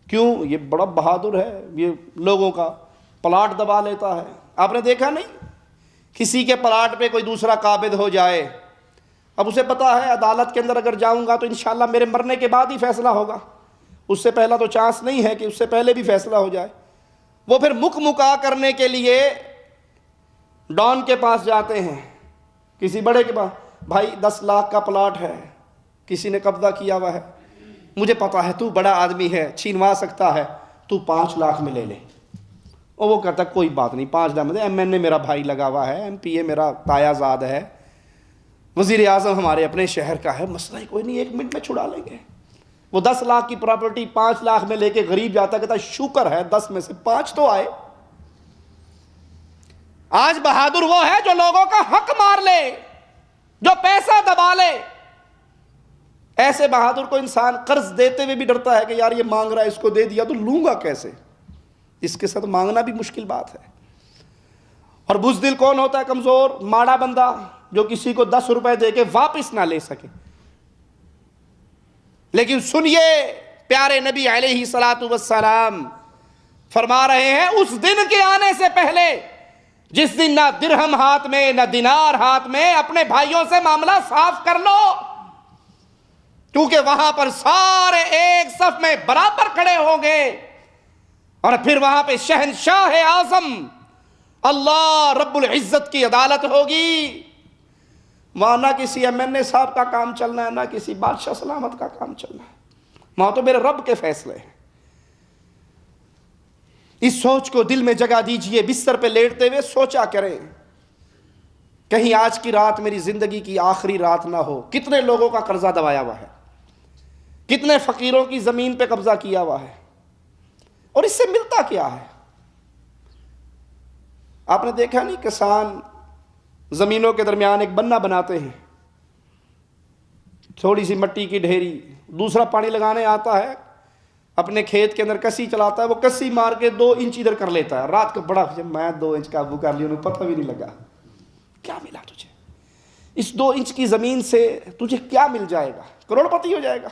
کیوں؟ یہ بڑا بہادر ہے، یہ لوگوں کا پلاٹ دبا لیتا ہے۔ آپ نے دیکھا نہیں، کسی کے پلاٹ پہ کوئی دوسرا قابض ہو جائے، اب اسے پتا ہے عدالت کے اندر اگر جاؤں گا تو انشاءاللہ میرے مرنے کے بعد ہی فیصلہ ہوگا، اس سے پہلا تو چانس نہیں ہے کہ اس سے پہلے بھی فیصلہ ہو جائے۔ وہ پھر مکا کرنے کے لیے ڈان کے پاس جاتے ہیں، کسی بڑے کے پاس، بھائی 10 لاکھ کا پلاٹ ہے، کسی نے قبضہ کیا ہوا ہے، مجھے پتا ہے تو بڑا آدمی ہے، چھینوا سکتا ہے، تو 5 لاکھ میں لے لے۔ اور وہ کہتا کوئی بات نہیں، 5 لاکھ میں ایم این اے میرا بھائی لگا ہوا ہے، ایم پی اے میرا تایا زاد ہے، وزیر اعظم ہمارے اپنے شہر کا ہے، مسئلہ ہی کوئی نہیں، 1 منٹ میں چھڑا لیں گے۔ وہ 10 لاکھ کی پراپرٹی 5 لاکھ میں لے کے غریب جاتا، کہتا شکر ہے 10 میں سے 5 تو آئے۔ آج بہادر وہ ہے جو لوگوں کا حق مار لے، جو پیسہ دبا لے۔ ایسے بہادر کو انسان قرض دیتے ہوئے بھی ڈرتا ہے کہ یار یہ مانگ رہا ہے، اس کو دے دیا تو لوں گا کیسے؟ اس کے ساتھ مانگنا بھی مشکل بات ہے۔ اور بزدل کون ہوتا ہے؟ کمزور ماڑا بندہ جو کسی کو 10 روپے دے کے واپس نہ لے سکے۔ لیکن سنیے، پیارے نبی علیہ الصلوۃ والسلام فرما رہے ہیں اس دن کے آنے سے پہلے، جس دن نہ درہم ہاتھ میں نہ دینار ہاتھ میں، اپنے بھائیوں سے معاملہ صاف کر لو، کیونکہ وہاں پر سارے ایک صف میں برابر کھڑے ہوں گے، اور پھر وہاں پہ شہنشاہ اعظم اللہ رب العزت کی عدالت ہوگی۔ وہاں نہ کسی ایم این اے صاحب کا کام چلنا ہے، نہ کسی بادشاہ سلامت کا کام چلنا ہے، وہاں تو میرے رب کے فیصلے ہیں۔ اس سوچ کو دل میں جگہ دیجئے، بستر پہ لیٹتے ہوئے سوچا کریں، کہیں آج کی رات میری زندگی کی آخری رات نہ ہو۔ کتنے لوگوں کا قرضہ دبایا ہوا ہے، کتنے فقیروں کی زمین پہ قبضہ کیا ہوا ہے، اور اس سے ملتا کیا ہے؟ آپ نے دیکھا نہیں، کسان زمینوں کے درمیان ایک بنہ بناتے ہیں، تھوڑی سی مٹی کی ڈھیری، دوسرا پانی لگانے آتا ہے، اپنے کھیت کے اندر کسی چلاتا ہے، وہ کسی مار کے 2 انچ ادھر کر لیتا ہے، رات کو بڑا میں 2 انچ قابو کر لیا، انہیں پتہ بھی نہیں لگا۔ کیا ملا تجھے؟ اس 2 انچ کی زمین سے تجھے کیا مل جائے گا؟ کروڑ پتی ہو جائے گا۔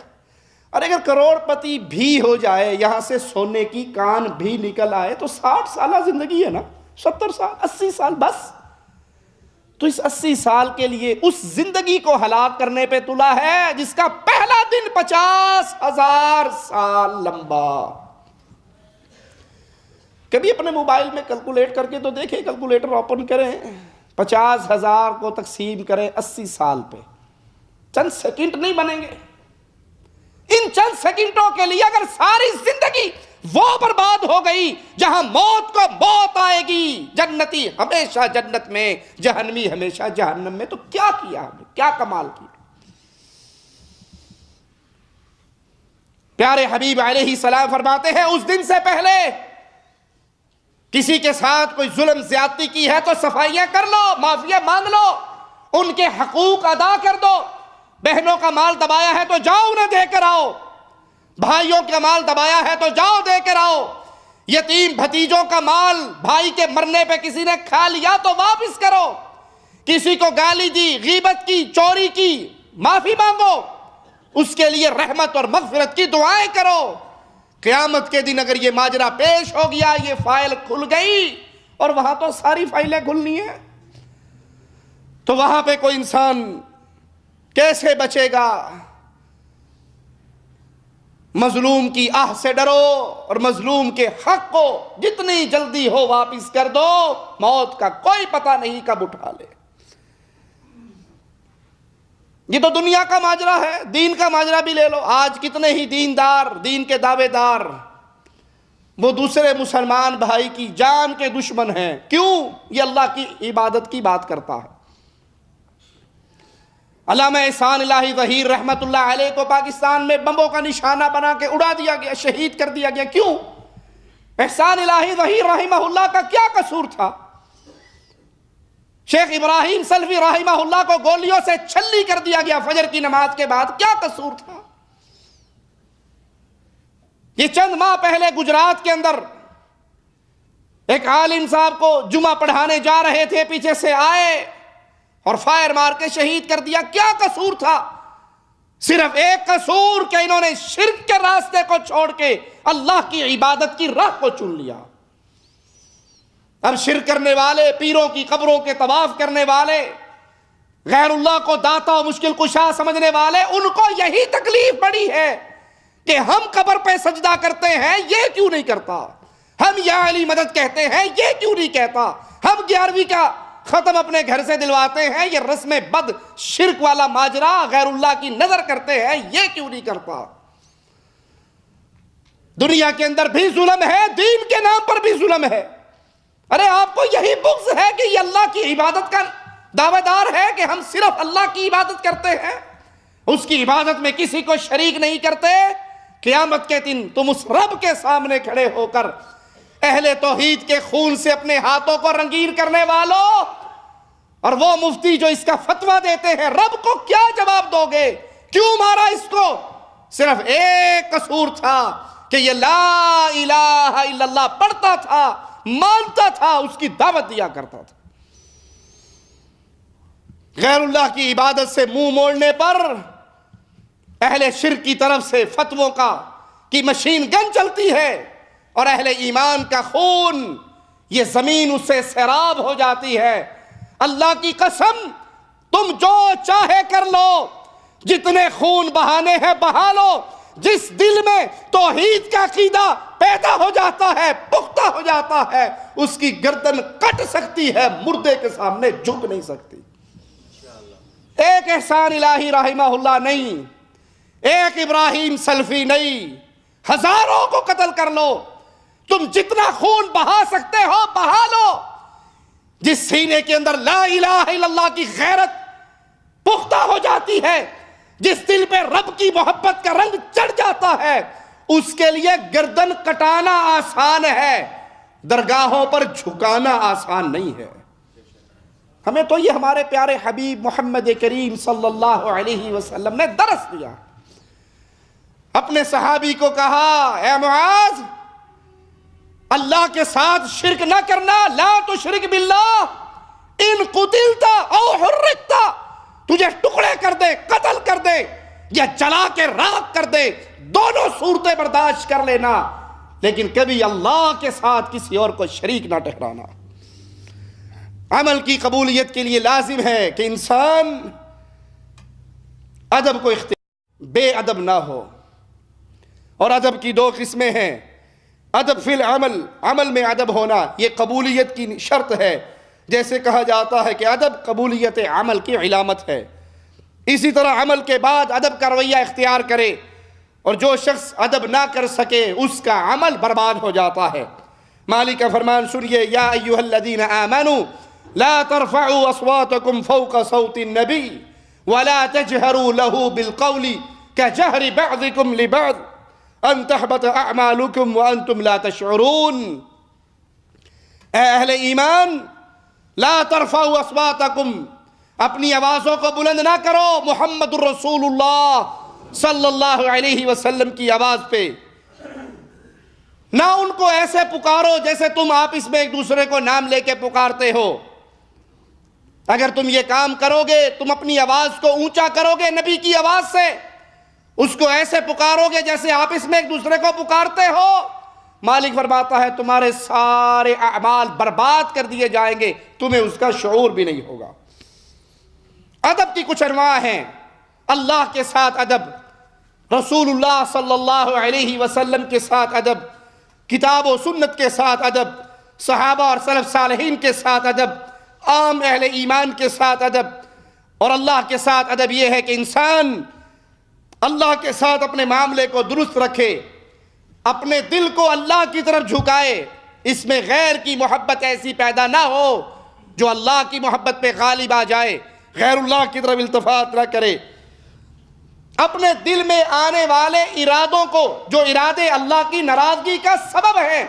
اور اگر کروڑ پتی بھی ہو جائے، یہاں سے سونے کی کان بھی نکل آئے، تو 60 سالہ زندگی ہے نا، 70 سال 80 سال بس۔ تو اس 80 سال کے لیے اس زندگی کو ہلاک کرنے پہ تلا ہے جس کا پہلا دن 50,000 سال لمبا۔ کبھی اپنے موبائل میں کیلکولیٹ کر کے تو دیکھیں، کیلکولیٹر اوپن کریں، 50,000 کو تقسیم کریں 80 سال پہ، چند سیکنڈ نہیں بنیں گے۔ ان چند سیکنڈوں کے لیے اگر ساری زندگی وہ برباد ہو گئی، جہاں موت کو موت آئے گی، جنتی ہمیشہ جنت میں، جہنمی ہمیشہ جہنم میں، تو کیا کیا ہم نے؟ کیا کمال کیا؟ پیارے حبیب علیہ السلام فرماتے ہیں اس دن سے پہلے کسی کے ساتھ کوئی ظلم زیادتی کی ہے تو صفائیاں کر لو، معافیاں مانگ لو، ان کے حقوق ادا کر دو۔ بہنوں کا مال دبایا ہے تو جاؤ انہیں دے کر آؤ، بھائیوں کا مال دبایا ہے تو جاؤ دے کر آؤ، یتیم بھتیجوں کا مال بھائی کے مرنے پہ کسی نے کھا لیا تو واپس کرو، کسی کو گالی دی، غیبت کی، چوری کی، معافی مانگو، اس کے لیے رحمت اور مغفرت کی دعائیں کرو۔ قیامت کے دن اگر یہ ماجرا پیش ہو گیا، یہ فائل کھل گئی، اور وہاں تو ساری فائلیں کھلنی ہیں، تو وہاں پہ کوئی انسان کیسے بچے گا؟ مظلوم کی آہ سے ڈرو اور مظلوم کے حق کو جتنی جلدی ہو واپس کر دو، موت کا کوئی پتہ نہیں کب اٹھا لے۔ یہ تو دنیا کا ماجرا ہے، دین کا ماجرا بھی لے لو۔ آج کتنے ہی دیندار، دین کے دعوے دار، وہ دوسرے مسلمان بھائی کی جان کے دشمن ہیں۔ کیوں؟ یہ اللہ کی عبادت کی بات کرتا ہے۔ علامہ احسان الہی ظہیر رحمت اللہ علیہ کو پاکستان میں بمبوں کا نشانہ بنا کے اڑا دیا گیا، شہید کر دیا گیا۔ کیوں؟ احسان الہی ظہیر رحمہ اللہ کا کیا قصور تھا؟ شیخ ابراہیم سلفی رحمہ اللہ کو گولیوں سے چھلی کر دیا گیا فجر کی نماز کے بعد، کیا قصور تھا؟ یہ چند ماہ پہلے گجرات کے اندر ایک عالم صاحب کو جمعہ پڑھانے جا رہے تھے، پیچھے سے آئے اور فائر مار کے شہید کر دیا۔ کیا قصور تھا؟ صرف ایک قصور کہ انہوں نے شرک کے راستے کو چھوڑ کے اللہ کی عبادت کی راہ کو چن لیا۔ اب شرک کرنے والے، پیروں کی قبروں کے طواف کرنے والے، غیر اللہ کو داتا و مشکل کشا سمجھنے والے، ان کو یہی تکلیف پڑی ہے کہ ہم قبر پہ سجدہ کرتے ہیں، یہ کیوں نہیں کرتا؟ ہم یا علی مدد کہتے ہیں، یہ کیوں نہیں کہتا؟ ہم 11ویں کا ختم اپنے گھر سے دلواتے ہیں، یہ رسم بد شرک والا ماجرا غیر اللہ کی نظر کرتے ہیں، یہ کیوں نہیں کرتا؟ دنیا کے اندر بھی ظلم ہے، دین کے نام پر بھی ظلم ہے۔ ارے آپ کو یہی بغض ہے کہ یہ اللہ کی عبادت کا دعویٰ دار ہے کہ ہم صرف اللہ کی عبادت کرتے ہیں، اس کی عبادت میں کسی کو شریک نہیں کرتے۔ قیامت کے دن تم اس رب کے سامنے کھڑے ہو کر اہل توحید کے خون سے اپنے ہاتھوں کو رنگین کرنے والوں اور وہ مفتی جو اس کا فتویٰ دیتے ہیں، رب کو کیا جواب دو گے؟ کیوں مارا اس کو؟ صرف ایک قصور تھا کہ یہ لا الہ الا اللہ پڑھتا تھا، مانتا تھا، اس کی دعوت دیا کرتا تھا۔ غیر اللہ کی عبادت سے منہ موڑنے پر اہل شرک کی طرف سے فتووں کی مشین گن چلتی ہے اور اہل ایمان کا خون، یہ زمین اس سے سیراب ہو جاتی ہے۔ اللہ کی قسم، تم جو چاہے کر لو، جتنے خون بہانے ہیں بہا لو، جس دل میں توحید کا عقیدہ پیدا ہو جاتا ہے، پختہ ہو جاتا ہے، اس کی گردن کٹ سکتی ہے، مردے کے سامنے جھک نہیں سکتی۔ ایک احسان الہی رحمہ اللہ نہیں، ایک ابراہیم سلفی نہیں، ہزاروں کو قتل کر لو، تم جتنا خون بہا سکتے ہو بہا لو۔ جس سینے کے اندر لا الہ الا اللہ کی غیرت پختہ ہو جاتی ہے، جس دل پہ رب کی محبت کا رنگ چڑھ جاتا ہے، اس کے لیے گردن کٹانا آسان ہے، درگاہوں پر جھکانا آسان نہیں ہے۔ ہمیں تو یہ ہمارے پیارے حبیب محمد کریم صلی اللہ علیہ وسلم نے درس دیا۔ اپنے صحابی کو کہا، اے معاذ، اللہ کے ساتھ شرک نہ کرنا، لا تشرک باللہ، ان قتلت او حرقت، تجھے ٹکڑے کر دے، قتل کر دے یا جلا کے راکھ کر دے، دونوں صورتیں برداشت کر لینا، لیکن کبھی اللہ کے ساتھ کسی اور کو شریک نہ ٹھہرانا۔ عمل کی قبولیت کے لیے لازم ہے کہ انسان ادب کو اختیار، بے ادب نہ ہو۔ اور ادب کی دو قسمیں ہیں، ادب فی العمل، عمل میں ادب ہونا، یہ قبولیت کی شرط ہے۔ جیسے کہا جاتا ہے کہ ادب قبولیت عمل کی علامت ہے، اسی طرح عمل کے بعد ادب کا رویہ اختیار کرے، اور جو شخص ادب نہ کر سکے اس کا عمل برباد ہو جاتا ہے۔ مالک کا فرمان سنیے، یا ایھا الذین آمنوا لا ترفعوا اصواتکم فوق صوت النبی ولا تجہروا له بالقول كجہر بعضکم لبعض ان تحبط اعمالکم وانتم لا تشعرون۔ اے اہل ایمان، لا ترفعوا اصواتکم، اپنی آوازوں کو بلند نہ کرو محمد الرسول اللہ صلی اللہ علیہ وسلم کی آواز پہ، نہ ان کو ایسے پکارو جیسے تم آپس میں ایک دوسرے کو نام لے کے پکارتے ہو۔ اگر تم یہ کام کرو گے، تم اپنی آواز کو اونچا کرو گے نبی کی آواز سے، اس کو ایسے پکارو گے جیسے آپس میں ایک دوسرے کو پکارتے ہو، مالک فرماتا ہے تمہارے سارے اعمال برباد کر دیے جائیں گے، تمہیں اس کا شعور بھی نہیں ہوگا۔ ادب کی کچھ انواع ہیں، اللہ کے ساتھ ادب، رسول اللہ صلی اللہ علیہ وسلم کے ساتھ ادب، کتاب و سنت کے ساتھ ادب، صحابہ اور سلف صالحین کے ساتھ ادب، عام اہل ایمان کے ساتھ ادب، اور اللہ کے ساتھ ادب یہ ہے کہ انسان اللہ کے ساتھ اپنے معاملے کو درست رکھے، اپنے دل کو اللہ کی طرف جھکائے، اس میں غیر کی محبت ایسی پیدا نہ ہو جو اللہ کی محبت پہ غالب آ جائے، غیر اللہ کی طرف التفات نہ کرے، اپنے دل میں آنے والے ارادوں کو جو ارادے اللہ کی ناراضگی کا سبب ہیں،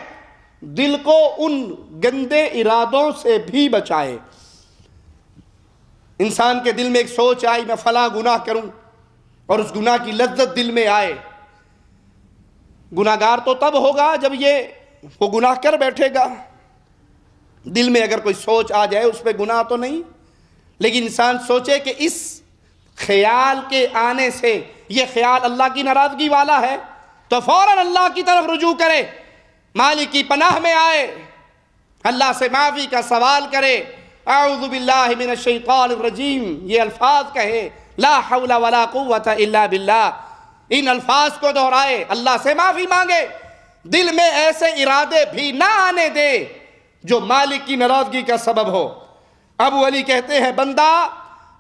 دل کو ان گندے ارادوں سے بھی بچائے۔ انسان کے دل میں ایک سوچ آئی میں فلاں گناہ کروں، اور اس گناہ کی لذت دل میں آئے، گناہگار تو تب ہوگا جب وہ گناہ کر بیٹھے گا۔ دل میں اگر کوئی سوچ آ جائے اس پہ گناہ تو نہیں، لیکن انسان سوچے کہ اس خیال کے آنے سے یہ خیال اللہ کی ناراضگی والا ہے تو فوراً اللہ کی طرف رجوع کرے، مالک کی پناہ میں آئے، اللہ سے معافی کا سوال کرے، اعوذ باللہ من الشیطان الرجیم، یہ الفاظ کہے، لا حول ولا قوت الا باللہ، ان الفاظ کو دہرائے، اللہ سے معافی مانگے، دل میں ایسے ارادے بھی نہ آنے دے جو مالک کی ناراضگی کا سبب ہو۔ ابو علی کہتے ہیں بندہ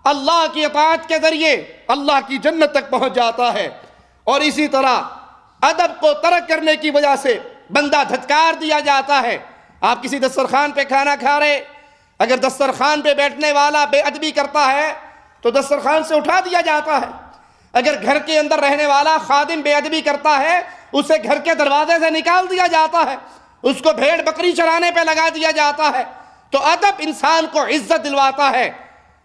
اللہ کی اطاعت کے ذریعے اللہ کی جنت تک پہنچ جاتا ہے، اور اسی طرح ادب کو ترک کرنے کی وجہ سے بندہ دھتکار دیا جاتا ہے۔ آپ کسی دسترخوان پہ کھانا کھا رہے، اگر دسترخوان پہ بیٹھنے والا بے ادبی کرتا ہے تو دسترخوان سے اٹھا دیا جاتا ہے، اگر گھر کے اندر رہنے والا خادم بے ادبی کرتا ہے اسے گھر کے دروازے سے نکال دیا جاتا ہے، اس کو بھیڑ بکری چرانے پہ لگا دیا جاتا ہے۔ تو ادب انسان کو عزت دلواتا ہے،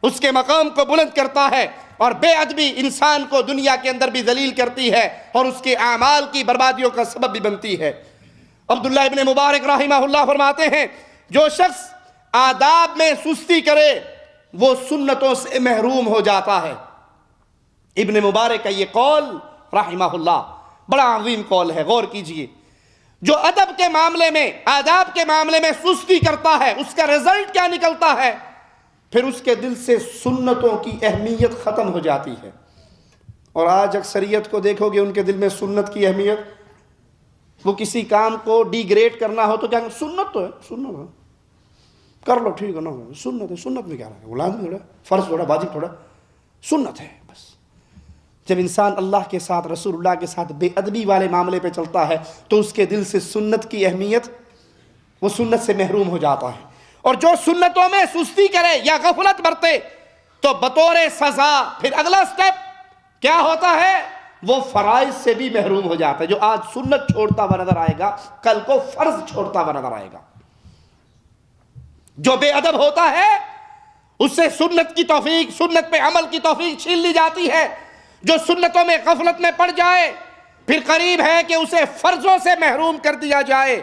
اس کے مقام کو بلند کرتا ہے، اور بے ادبی انسان کو دنیا کے اندر بھی ذلیل کرتی ہے اور اس کے اعمال کی بربادیوں کا سبب بھی بنتی ہے۔ عبداللہ ابن مبارک رحمہ اللہ فرماتے ہیں جو شخص آداب میں سستی کرے وہ سنتوں سے محروم ہو جاتا ہے۔ ابن مبارک کا یہ قول رحمہ اللہ بڑا عظیم قول ہے، غور کیجئے۔ جو ادب کے معاملے میں، آداب کے معاملے میں سستی کرتا ہے اس کا رزلٹ کیا نکلتا ہے؟ پھر اس کے دل سے سنتوں کی اہمیت ختم ہو جاتی ہے۔ اور آج اکثریت کو دیکھو گے ان کے دل میں سنت کی اہمیت، وہ کسی کام کو ڈی گریڈ کرنا ہو تو کیا سنت تو ہے، سنت ہے، کر لو ٹھیک ہے نا، سنت ہے، سنت میں کیا رہا ہے، لازم تھوڑا، فرض تھوڑا، واجب تھوڑا، سنت ہے بس۔ جب انسان اللہ کے ساتھ، رسول اللہ کے ساتھ بے ادبی والے معاملے پہ چلتا ہے تو اس کے دل سے سنت کی اہمیت، وہ سنت سے محروم ہو جاتا ہے۔ اور جو سنتوں میں سستی کرے یا غفلت برتے تو بطور سزا پھر اگلا سٹیپ کیا ہوتا ہے؟ وہ فرائض سے بھی محروم ہو جاتا ہے۔ جو آج سنت چھوڑتا ہوا نظر آئے گا کل کو فرض چھوڑتا ہوا نظر آئے گا۔ جو بے ادب ہوتا ہے اس سے سنت کی توفیق، سنت پہ عمل کی توفیق چھین لی جاتی ہے۔ جو سنتوں میں غفلت میں پڑ جائے پھر قریب ہے کہ اسے فرضوں سے محروم کر دیا جائے،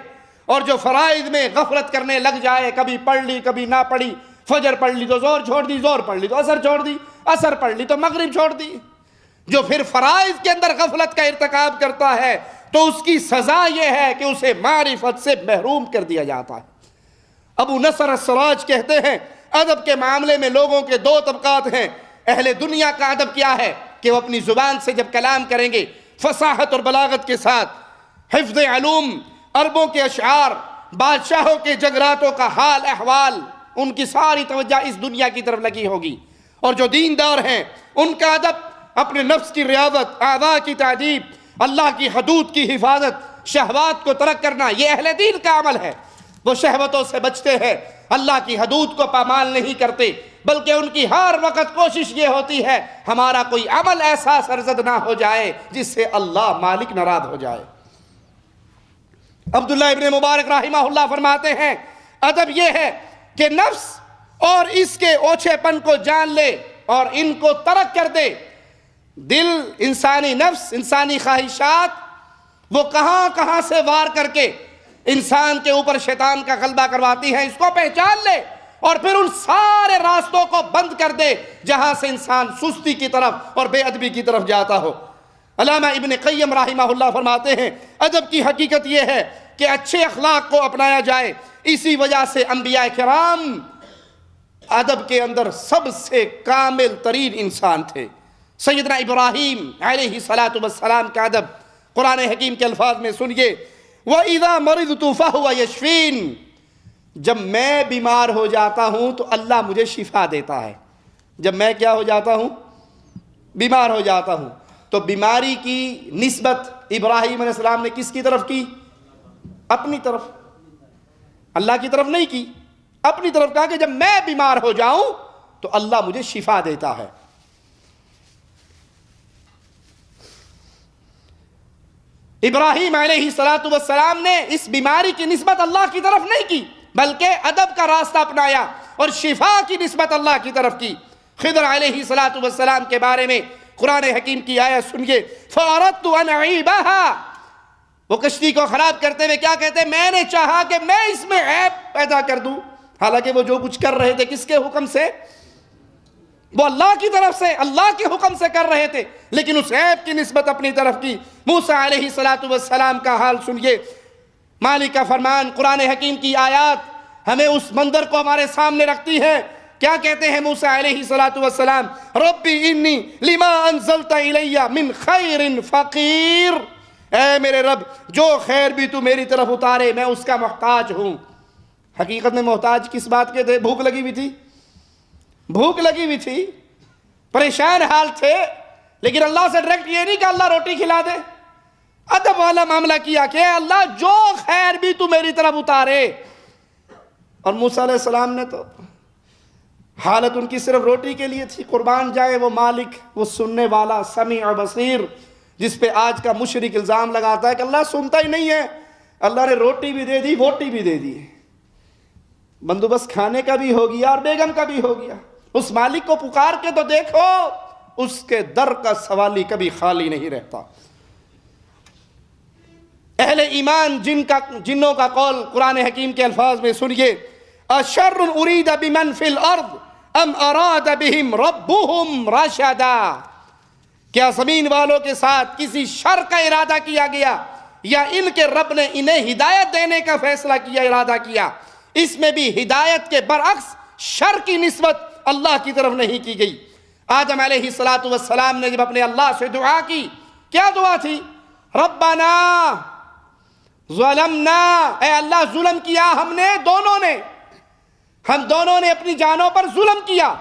اور جو فرائض میں غفلت کرنے لگ جائے، کبھی پڑھ لی کبھی نہ پڑھی، فجر پڑھ لی تو زور چھوڑ دی، زور پڑھ لی تو عصر چھوڑ دی، عصر پڑھ لی تو مغرب چھوڑ دی، جو پھر فرائض کے اندر غفلت کا ارتکاب کرتا ہے تو اس کی سزا یہ ہے کہ اسے معرفت سے محروم کر دیا جاتا ہے۔ ابو نصر السراج کہتے ہیں ادب کے معاملے میں لوگوں کے دو طبقات ہیں۔ اہل دنیا کا ادب کیا ہے کہ وہ اپنی زبان سے جب کلام کریں گے فصاحت اور بلاغت کے ساتھ، حفظ علوم، عربوں کے اشعار، بادشاہوں کے جگراتوں کا حال احوال، ان کی ساری توجہ اس دنیا کی طرف لگی ہوگی۔ اور جو دیندار ہیں ان کا ادب اپنے نفس کی ریاضت، اعضاء کی تعذیب، اللہ کی حدود کی حفاظت، شہوات کو ترک کرنا، یہ اہل دین کا عمل ہے۔ وہ شہوتوں سے بچتے ہیں، اللہ کی حدود کو پامال نہیں کرتے، بلکہ ان کی ہر وقت کوشش یہ ہوتی ہے ہمارا کوئی عمل ایسا سرزد نہ ہو جائے جس سے اللہ مالک ناراض ہو جائے۔ عبداللہ ابن مبارک رحمہ اللہ فرماتے ہیں ادب یہ ہے کہ نفس اور اس کے اوچھے پن کو جان لے اور ان کو ترک کر دے۔ دل، انسانی نفس، انسانی خواہشات وہ کہاں کہاں سے وار کر کے انسان کے اوپر شیطان کا غلبہ کرواتی ہیں، اس کو پہچان لے اور پھر ان سارے راستوں کو بند کر دے جہاں سے انسان سستی کی طرف اور بے ادبی کی طرف جاتا ہو۔ علامہ ابن قیم رحمہ اللہ فرماتے ہیں ادب کی حقیقت یہ ہے کہ اچھے اخلاق کو اپنایا جائے۔ اسی وجہ سے انبیاء کرام ادب کے اندر سب سے کامل ترین انسان تھے۔ سیدنا ابراہیم علیہ السلام کا ادب قرآن حکیم کے الفاظ میں سنیے، وَإِذَا مَرِضْتُ فَهُوَ يَشْفِينِ، جب میں بیمار ہو جاتا ہوں تو اللہ مجھے شفا دیتا ہے۔ جب میں کیا ہو جاتا ہوں؟ بیمار ہو جاتا ہوں۔ تو بیماری کی نسبت ابراہیم علیہ السلام نے کس کی طرف کی؟ اپنی طرف، اللہ کی طرف نہیں کی، اپنی طرف کہا کہ جب میں بیمار ہو جاؤں تو اللہ مجھے شفا دیتا ہے۔ ابراہیم علیہ السلام نے اس بیماری کی نسبت اللہ کی طرف نہیں کی، بلکہ ادب کا راستہ اپنایا اور شفا کی نسبت اللہ کی طرف کی۔ خضر علیہ السلام کے بارے میں قرآن حکیم کی آیت سنیے، فَأَرَدْتُ أَنْ أَعِيبَهَا، وہ کشتی کو خراب کرتے ہوئے کیا کہتے ہیں؟ میں نے چاہا کہ میں اس میں عیب پیدا کر دوں، حالانکہ وہ جو کچھ کر رہے تھے کس کے حکم سے؟ وہ اللہ کی طرف سے، اللہ کے حکم سے کر رہے تھے، لیکن اس عیب کی نسبت اپنی طرف کی۔ موسیٰ علیہ السلام کا حال سنیے، مالک کا فرمان، قرآن حکیم کی آیات ہمیں اس منظر کو ہمارے سامنے رکھتی ہے۔ کیا کہتے ہیں موسیٰ علیہ السلام؟ ربی انی لما انزلت الی من خیر فقیر، اے میرے رب جو خیر بھی تو میری طرف اتارے میں اس کا محتاج ہوں۔ حقیقت میں محتاج کس بات کے تھے؟ بھوک لگی ہوئی تھی، بھوک لگی ہوئی تھی، پریشان حال تھے، لیکن اللہ سے ڈائریکٹ یہ نہیں کہ اللہ روٹی کھلا دے، ادب والا معاملہ کیا کہ اے اللہ جو خیر بھی تو میری طرف اتارے۔ اور موسیٰ علیہ السلام نے تو حالت ان کی صرف روٹی کے لیے تھی، قربان جائے وہ مالک، وہ سننے والا، سمیع بصیر، جس پہ آج کا مشرک الزام لگاتا ہے کہ اللہ سنتا ہی نہیں ہے۔ اللہ نے روٹی بھی دے دی، ووٹی بھی دے دی، بندوبست کھانے کا بھی ہو گیا اور بیگم کا بھی ہو گیا۔ اس مالک کو پکار کے تو دیکھو، اس کے در کا سوالی کبھی خالی نہیں رہتا۔ اہل ایمان جنوں کا قول قرآن حکیم کے الفاظ میں سنیے، اشر ارید بمن فی الارض ام اراد بہم ربہم رشدا، کیا زمین والوں کے ساتھ کسی شر کا ارادہ کیا گیا یا ان کے رب نے انہیں ہدایت دینے کا فیصلہ کیا، ارادہ کیا؟ اس میں بھی ہدایت کے برعکس شر کی نسبت اللہ کی طرف نہیں کی گئی۔ آدم علیہ السلام نے جب اپنے اللہ سے دعا کی، کیا دعا تھی؟ ربنا ظلمنا، اے اللہ ظلم کیا ہم نے، ہم دونوں نے اپنی جانوں پر ظلم کیا۔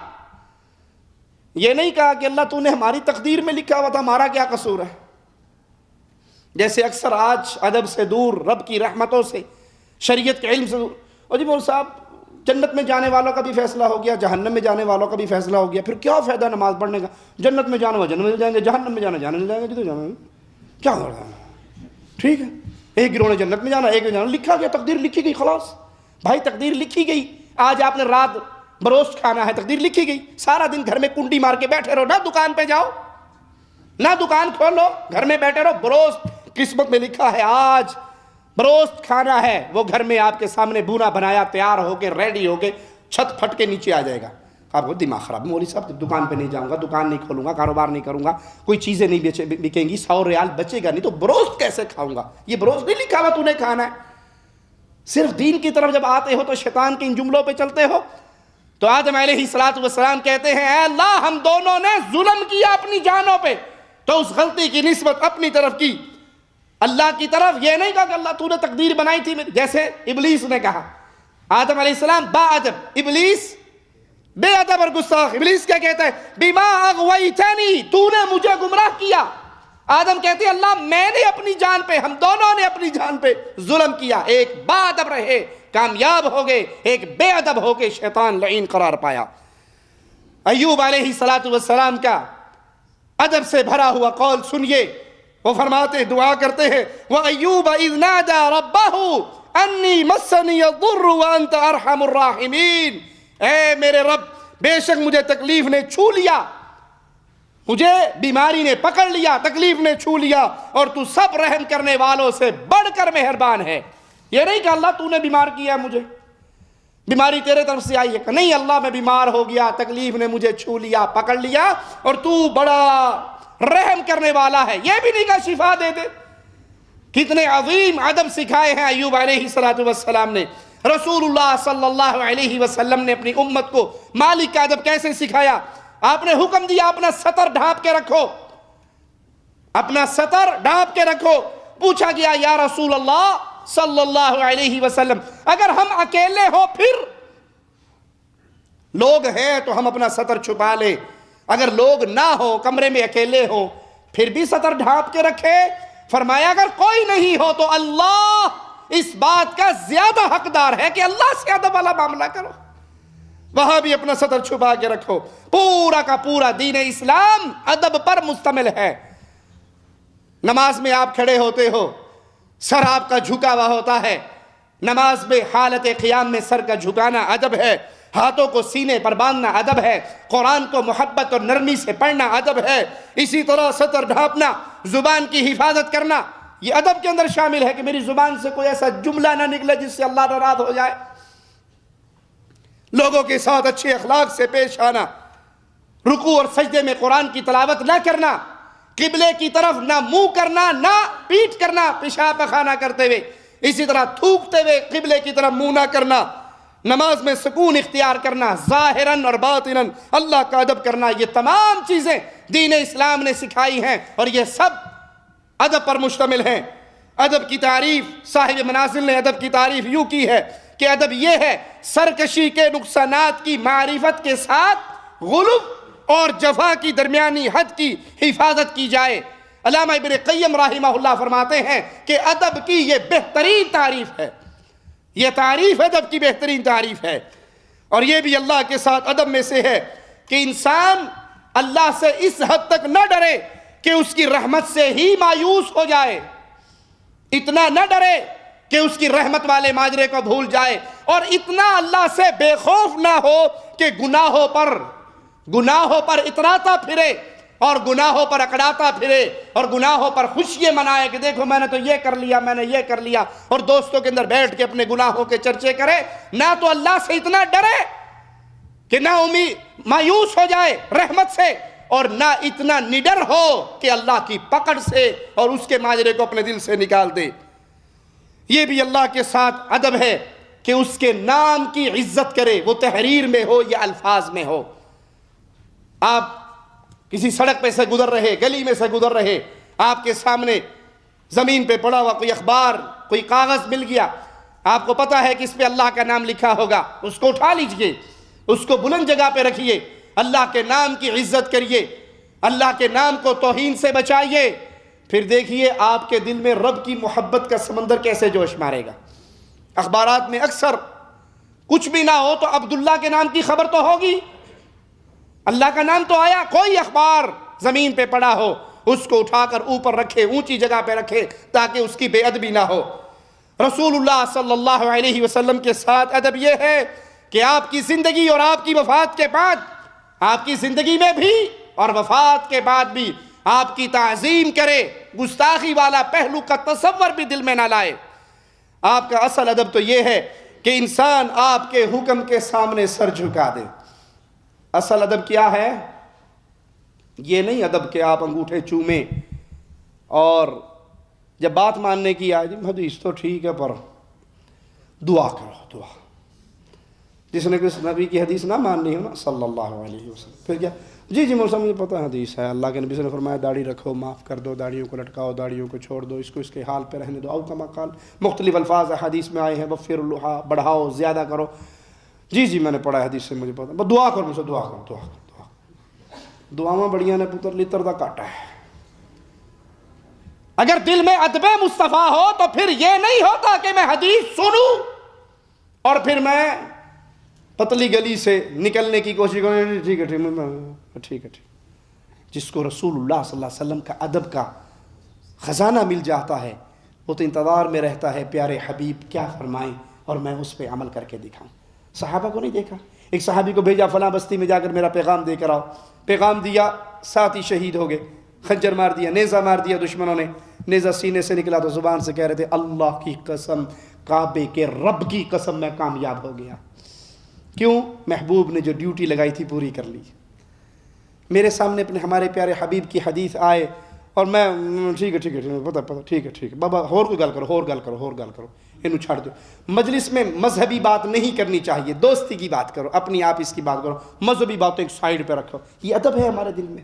یہ نہیں کہا کہ اللہ تو نے ہماری تقدیر میں لکھا ہوا تھا، ہمارا کیا قصور ہے؟ جیسے اکثر آج ادب سے دور، رب کی رحمتوں سے، شریعت کے علم سے دور، اور جی مولوی صاحب جنت میں جانے والوں کا بھی فیصلہ ہو گیا، جہنم میں جانے والوں کا بھی فیصلہ ہو گیا، پھر کیا فائدہ نماز پڑھنے کا؟ جنت میں جانے والے جنت میں جائیں گے، جہنم میں جانے جائیں گے، جی تو جانا کیا ہو رہا ہے؟ ٹھیک ہے، ایک گروہ نے جنت میں جانا، ایک نے جانا، لکھا گیا، تقدیر لکھی گئی، خلاص بھائی تقدیر لکھی گئی۔ آج آپ نے رات بروسٹ کھانا ہے، تقدیر لکھی گئی، سارا دن گھر میں کنڈی مار کے بیٹھے رہو، نہ دکان پہ جاؤ، نہ دکان کھولو، گھر میں بیٹھے رہو، بروسٹ قسمت میں لکھا ہے، آج بروسٹ کھانا ہے، وہ گھر میں آپ کے سامنے بونا بنایا تیار ہو کے ریڈی ہو کے چھت پھٹ کے نیچے آ جائے گا۔ آپ کو دماغ خراب، مولوی صاحب دکان پہ نہیں جاؤں گا، دکان نہیں کھولوں گا، کاروبار نہیں کروں گا، کوئی چیزیں نہیں بکیں گی، 100 ریال بچے گا نہیں تو بروسٹ کیسے کھاؤں گا؟ یہ بروسٹ نہیں لکھا ہوا تو نے کھانا ہے۔ صرف دین کی طرف جب آتے ہو تو شیطان کے ان جملوں پہ چلتے ہو۔ تو آدم علیہ السلام کہتے ہیں اے اللہ ہم دونوں نے ظلم کیا اپنی جانوں پہ، تو اس غلطی کی نسبت اپنی طرف کی، اللہ کی طرف یہ نہیں کہا کہ اللہ تو نے تقدیر بنائی تھی، جیسے ابلیس نے کہا۔ آدم علیہ السلام با ادب، ابلیس بے ادب اور گستاخ۔ ابلیس کیا کہتا ہے؟ بما اغویتنی، تو نے مجھے گمراہ کیا۔ آدم کہتے ہیں اللہ میں نے اپنی جان پہ، ہم دونوں نے اپنی جان پہ ظلم کیا، ایک با ادب رہے کامیاب ہو گئے، ایک بے ادب ہو کے شیطان لعین قرار پایا۔ ایوب علیہ السلام کا ادب سے بھرا ہوا قول سنیے، وہ فرماتے دعا کرتے ہیں وَأَيُّوبَ إِذْ نَادَى رَبَّهُ أَنِّي مَسَّنِيَ الضُّرُّ وَأَنْتَ أَرْحَمُ الرَّاحِمِينَ، اے میرے رب بے شک مجھے تکلیف نے چھو لیا، مجھے بیماری نے پکڑ لیا، تکلیف نے چھو لیا، اور تو سب رحم کرنے والوں سے بڑھ کر مہربان ہے۔ یہ نہیں کہ اللہ تو نے بیمار کیا مجھے، بیماری تیرے طرف سے آئی ہے، کہ نہیں اللہ میں بیمار ہو گیا، تکلیف نے مجھے چھو لیا، پکڑ لیا، اور تو بڑا رحم کرنے والا ہے، یہ بھی نہیں کہا شفا دے دے۔ کتنے عظیم ادب سکھائے ہیں ایوب علیہ السلام نے۔ رسول اللہ صلی اللہ علیہ وسلم نے اپنی امت کو مالک کا ادب کیسے سکھایا؟ آپ نے حکم دیا اپنا سطر ڈھانپ کے رکھو، اپنا سطر ڈھانپ کے رکھو۔ پوچھا گیا یا رسول اللہ صلی اللہ علیہ وسلم اگر ہم اکیلے ہو پھر؟ لوگ ہیں تو ہم اپنا سطر چھپا لیں، اگر لوگ نہ ہو کمرے میں اکیلے ہو پھر بھی سطر ڈھانپ کے رکھے؟ فرمایا اگر کوئی نہیں ہو تو اللہ اس بات کا زیادہ حقدار ہے کہ اللہ سے ادب والا معاملہ کرو، وہاں بھی اپنا سطر چھپا کے رکھو۔ پورا کا پورا دین اسلام ادب پر مشتمل ہے۔ نماز میں آپ کھڑے ہوتے ہو، سر آپ کا جھکا ہوا ہوتا ہے، نماز میں حالت قیام میں سر کا جھکانا ادب ہے، ہاتھوں کو سینے پر باندھنا ادب ہے، قرآن کو محبت اور نرمی سے پڑھنا ادب ہے، اسی طرح سطر ڈھانپنا، زبان کی حفاظت کرنا یہ ادب کے اندر شامل ہے کہ میری زبان سے کوئی ایسا جملہ نہ نکلے جس سے اللہ ناراض ہو جائے۔ لوگوں کے ساتھ اچھے اخلاق سے پیش آنا، رکوع اور سجدے میں قرآن کی تلاوت نہ کرنا، قبلے کی طرف نہ منہ کرنا نہ پیٹ کرنا پیشاب پخانہ کرتے ہوئے، اسی طرح تھوکتے ہوئے قبلے کی طرف منہ نہ کرنا، نماز میں سکون اختیار کرنا، ظاہراً اور باطناً اللہ کا ادب کرنا، یہ تمام چیزیں دین اسلام نے سکھائی ہیں اور یہ سب ادب پر مشتمل ہیں۔ ادب کی تعریف صاحب منازل نے ادب کی تعریف یوں کی ہے کہ ادب یہ ہے سرکشی کے نقصانات کی معرفت کے ساتھ غلو اور جفا کی درمیانی حد کی حفاظت کی جائے۔ علامہ ابن قیم رحمہ اللہ فرماتے ہیں کہ ادب کی یہ بہترین تعریف ہے، یہ تعریف ادب کی بہترین تعریف ہے، اور یہ بھی اللہ کے ساتھ ادب میں سے ہے کہ انسان اللہ سے اس حد تک نہ ڈرے کہ اس کی رحمت سے ہی مایوس ہو جائے، اتنا نہ ڈرے کہ اس کی رحمت والے ماجرے کو بھول جائے، اور اتنا اللہ سے بے خوف نہ ہو کہ گناہوں پر اتراتا پھرے اور گناہوں پر اکڑاتا پھرے اور گناہوں پر خوشیاں منائے کہ دیکھو میں نے تو یہ کر لیا، میں نے یہ کر لیا، اور دوستوں کے اندر بیٹھ کے اپنے گناہوں کے چرچے کرے۔ نہ تو اللہ سے اتنا ڈرے کہ نہ مایوس ہو جائے رحمت سے، اور نہ اتنا نڈر ہو کہ اللہ کی پکڑ سے اور اس کے ماجرے کو اپنے دل سے نکال دے۔ یہ بھی اللہ کے ساتھ ادب ہے کہ اس کے نام کی عزت کرے، وہ تحریر میں ہو یا الفاظ میں ہو۔ آپ کسی سڑک پہ سے گزر رہے، گلی میں سے گزر رہے، آپ کے سامنے زمین پہ پڑا ہوا کوئی اخبار، کوئی کاغذ مل گیا، آپ کو پتا ہے کہ اس پہ اللہ کا نام لکھا ہوگا، اس کو اٹھا لیجئے، اس کو بلند جگہ پہ رکھیے، اللہ کے نام کی عزت کریے، اللہ کے نام کو توہین سے بچائیے، پھر دیکھیے آپ کے دل میں رب کی محبت کا سمندر کیسے جوش مارے گا۔ اخبارات میں اکثر کچھ بھی نہ ہو تو عبداللہ کے نام کی خبر تو ہوگی، اللہ کا نام تو آیا، کوئی اخبار زمین پہ پڑا ہو اس کو اٹھا کر اوپر رکھے، اونچی جگہ پہ رکھے تاکہ اس کی بے ادبی نہ ہو۔ رسول اللہ صلی اللہ علیہ وسلم کے ساتھ ادب یہ ہے کہ آپ کی زندگی اور آپ کی وفات کے بعد، آپ کی زندگی میں بھی اور وفات کے بعد بھی آپ کی تعظیم کرے، گستاخی والا پہلو کا تصور بھی دل میں نہ لائے۔ آپ کا اصل ادب تو یہ ہے کہ انسان آپ کے حکم کے سامنے سر جھکا دے۔ اصل ادب کیا ہے؟ یہ نہیں ادب کہ آپ انگوٹھے چومیں اور جب بات ماننے کی آئے جی حدیث تو ٹھیک ہے پر دعا کرو، دعا۔ جس نے کس نبی کی حدیث نہ ماننی ہو نا صلی اللہ علیہ وسلم، پھر کیا جی موسم مجھے پتہ حدیث ہے، اللہ کے نبی نے فرمایا داڑھی رکھو، معاف کر دو، داڑھیوں کو لٹکاؤ، داڑھیوں کو چھوڑ دو، اس کو اس کے حال پہ رہنے دو، او کما قال، مختلف الفاظ حدیث میں آئے ہیں، وفر اللحا، بڑھاؤ، زیادہ کرو۔ جی میں نے پڑھا ہے حدیث سے مجھے پتہ، بس دعا کرو، مجھ سے دعا کرو، دعا کرو، دعا بڑیاں نے پتر لیتر دا کاٹا ہے۔ اگر دل میں ادب مصطفیٰ ہو تو پھر یہ نہیں ہوتا کہ میں حدیث سنوں اور پھر میں پتلی گلی سے نکلنے کی کوشش کروں، ٹھیک ہے۔ جس کو رسول اللہ صلی اللہ علیہ وسلم کا ادب کا خزانہ مل جاتا ہے وہ تو انتظار میں رہتا ہے پیارے حبیب کیا فرمائیں اور میں اس پہ عمل کر کے دکھاؤں۔ صحابہ کو نہیں دیکھا، ایک صحابی کو بھیجا فلاں بستی میں جا کر میرا پیغام دے کر آؤ، پیغام دیا، ساتھ ہی شہید ہو گئے، خنجر مار دیا، نیزہ مار دیا دشمنوں نے، نیزہ سینے سے نکلا تو زبان سے کہہ رہے تھے اللہ کی قسم، کعبے کے رب کی قسم میں کامیاب ہو گیا۔ کیوں؟ محبوب نے جو ڈیوٹی لگائی تھی پوری کر لی۔ میرے سامنے اپنے ہمارے پیارے حبیب کی حدیث آئے اور میں ٹھیک ہے پتہ ٹھیک ہے بابا اور کوئی گل کرو انہوں چھاڑ دو. مجلس میں مذہبی بات نہیں کرنی چاہیے, دوستی کی بات کرو, اپنی آپ اس کی بات کرو, مذہبی باتوں ایک سائیڈ پہ رکھو. یہ ادب ہے ہمارے دل میں.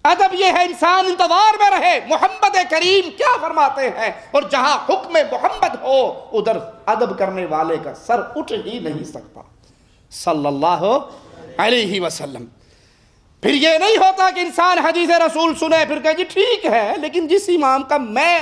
ادب یہ ہے انسان انتظار میں رہے محمد کریم کیا فرماتے ہیں, اور جہاں حکم محمد ہو ادھر ادب کرنے والے کا سر اٹھ ہی نہیں سکتا صلی اللہ علیہ وسلم. پھر یہ نہیں ہوتا کہ انسان حدیث رسول سنے پھر کہے جی ٹھیک ہے, لیکن جس امام کا میں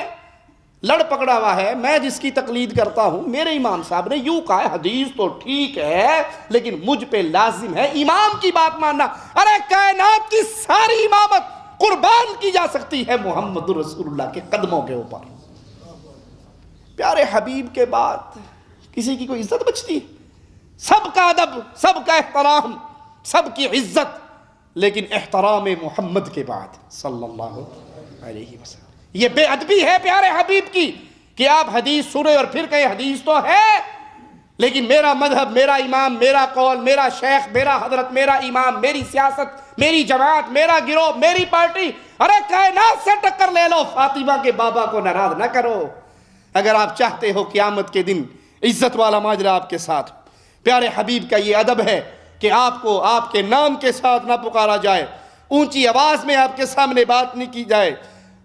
لڑ پکڑا ہوا ہے, میں جس کی تقلید کرتا ہوں, میرے امام صاحب نے یوں کہا ہے, حدیث تو ٹھیک ہے لیکن مجھ پہ لازم ہے امام کی بات ماننا. ارے کائنات کی ساری امامت قربان کی جا سکتی ہے محمد رسول اللہ کے قدموں کے اوپر. پیارے حبیب کے بعد کسی کی کوئی عزت بچتی؟ سب کا ادب, سب کا احترام, سب کی عزت, لیکن احترام محمد کے بعد صلی اللہ علیہ وسلم. یہ بے ادبی ہے پیارے حبیب کی کہ آپ حدیث سنے اور پھر کہیں حدیث تو ہے لیکن میرا مذہب, میرا امام, میرا قول, میرا شیخ, میرا حضرت, میرا امام, میری سیاست, میری جماعت, میرا گروہ, میری پارٹی. ارے کائنات سے ٹکر لے لو, فاطمہ کے بابا کو ناراض نہ کرو اگر آپ چاہتے ہو قیامت کے دن عزت والا ماجرا آپ کے ساتھ. پیارے حبیب کا یہ ادب ہے کہ آپ کو آپ کے نام کے ساتھ نہ پکارا جائے, اونچی آواز میں آپ کے سامنے بات نہیں کی جائے,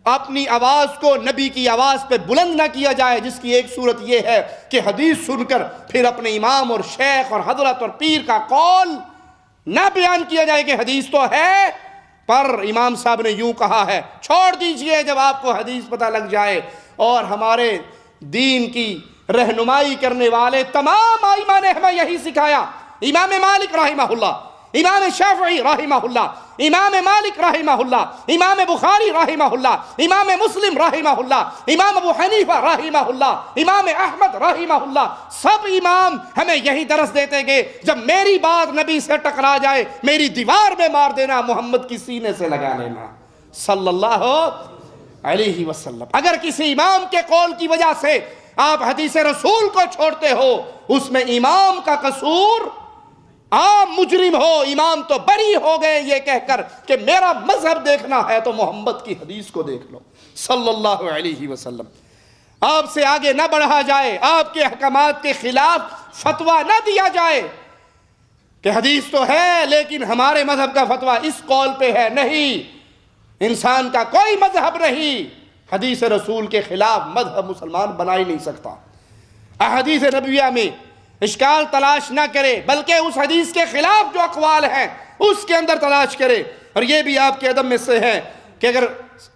اپنی آواز کو نبی کی آواز پہ بلند نہ کیا جائے, جس کی ایک صورت یہ ہے کہ حدیث سن کر پھر اپنے امام اور شیخ اور حضرت اور پیر کا قول نہ بیان کیا جائے کہ حدیث تو ہے پر امام صاحب نے یوں کہا ہے. چھوڑ دیجئے جب آپ کو حدیث پتہ لگ جائے. اور ہمارے دین کی رہنمائی کرنے والے تمام ائمہ نے ہمیں یہی سکھایا. امام مالک رحمہ اللہ, امام شافعی رحمہ اللہ, امام مالک رحمہ اللہ, امام بخاری رحمہ اللہ, امام مسلم رحمہ اللہ, امام ابو حنیفہ رحمہ اللہ, امام احمد رحمہ اللہ, سب امام ہمیں یہی درس دیتے گئے جب میری بات نبی سے ٹکرا جائے میری دیوار میں مار دینا, محمد کی سینے سے لگا لینا صلی اللہ علیہ وسلم. اگر کسی امام کے قول کی وجہ سے آپ حدیث رسول کو چھوڑتے ہو اس میں امام کا قصور, عام مجرم ہو امام تو بری ہو گئے یہ کہہ کر کہ میرا مذہب دیکھنا ہے تو محمد کی حدیث کو دیکھ لو صلی اللہ علیہ وسلم. آپ سے آگے نہ بڑھا جائے, آپ کے احکامات کے خلاف فتویٰ نہ دیا جائے کہ حدیث تو ہے لیکن ہمارے مذہب کا فتویٰ اس قول پہ ہے. نہیں, انسان کا کوئی مذہب نہیں, حدیث رسول کے خلاف مذہب مسلمان بنا ہی نہیں سکتا. احادیث نبویہ میں اشکال تلاش نہ کرے بلکہ اس حدیث کے خلاف جو اقوال ہیں اس کے اندر تلاش کرے. اور یہ بھی آپ کے ادب میں سے ہے کہ اگر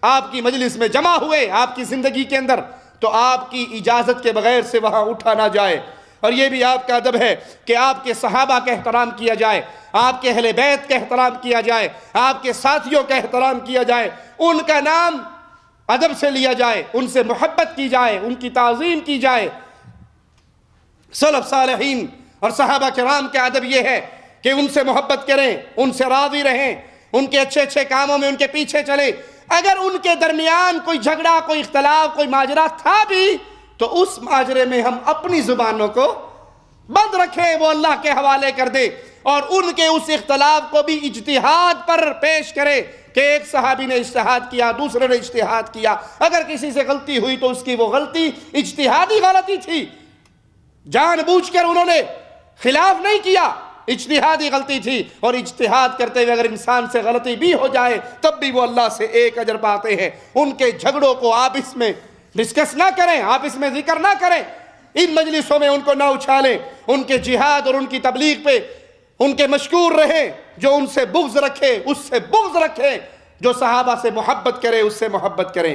آپ کی مجلس میں جمع ہوئے آپ کی زندگی کے اندر تو آپ کی اجازت کے بغیر سے وہاں اٹھا نہ جائے. اور یہ بھی آپ کا ادب ہے کہ آپ کے صحابہ کا احترام کیا جائے, آپ کے اہل بیت کا احترام کیا جائے, آپ کے ساتھیوں کا احترام کیا جائے, ان کا نام ادب سے لیا جائے, ان سے محبت کی جائے, ان کی تعظیم کی جائے. سلف صالحین اور صحابہ کرام کا ادب یہ ہے کہ ان سے محبت کریں, ان سے راضی رہیں, ان کے اچھے اچھے کاموں میں ان کے پیچھے چلیں. اگر ان کے درمیان کوئی جھگڑا, کوئی اختلاف, کوئی ماجرا تھا بھی تو اس ماجرے میں ہم اپنی زبانوں کو بند رکھیں, وہ اللہ کے حوالے کر دیں اور ان کے اس اختلاف کو بھی اجتہاد پر پیش کریں کہ ایک صحابی نے اجتہاد کیا, دوسرے نے اجتہاد کیا, اگر کسی سے غلطی ہوئی تو اس کی وہ غلطی اجتہادی غلطی تھی, جان بوجھ کر انہوں نے خلاف نہیں کیا, اجتہادی غلطی تھی. اور اجتہاد کرتے ہوئے اگر انسان سے غلطی بھی ہو جائے تب بھی وہ اللہ سے ایک اجر پاتے ہیں. ان کے جھگڑوں کو آپ اس میں ڈسکس نہ کریں, آپ اس میں ذکر نہ کریں, ان مجلسوں میں ان کو نہ اچھالیں. ان کے جہاد اور ان کی تبلیغ پہ ان کے مشکور رہیں. جو ان سے بغض رکھے اس سے بغض رکھیں, جو صحابہ سے محبت کرے اس سے محبت کریں.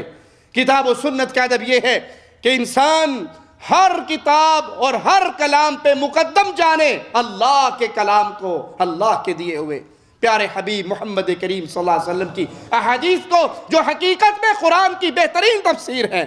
کتاب و سنت کا ادب یہ ہے کہ انسان ہر کتاب اور ہر کلام پہ مقدم جانے اللہ کے کلام کو, اللہ کے دیے ہوئے پیارے حبیب محمد کریم صلی اللہ علیہ وسلم کی احادیث کو جو حقیقت میں قرآن کی بہترین تفسیر ہیں.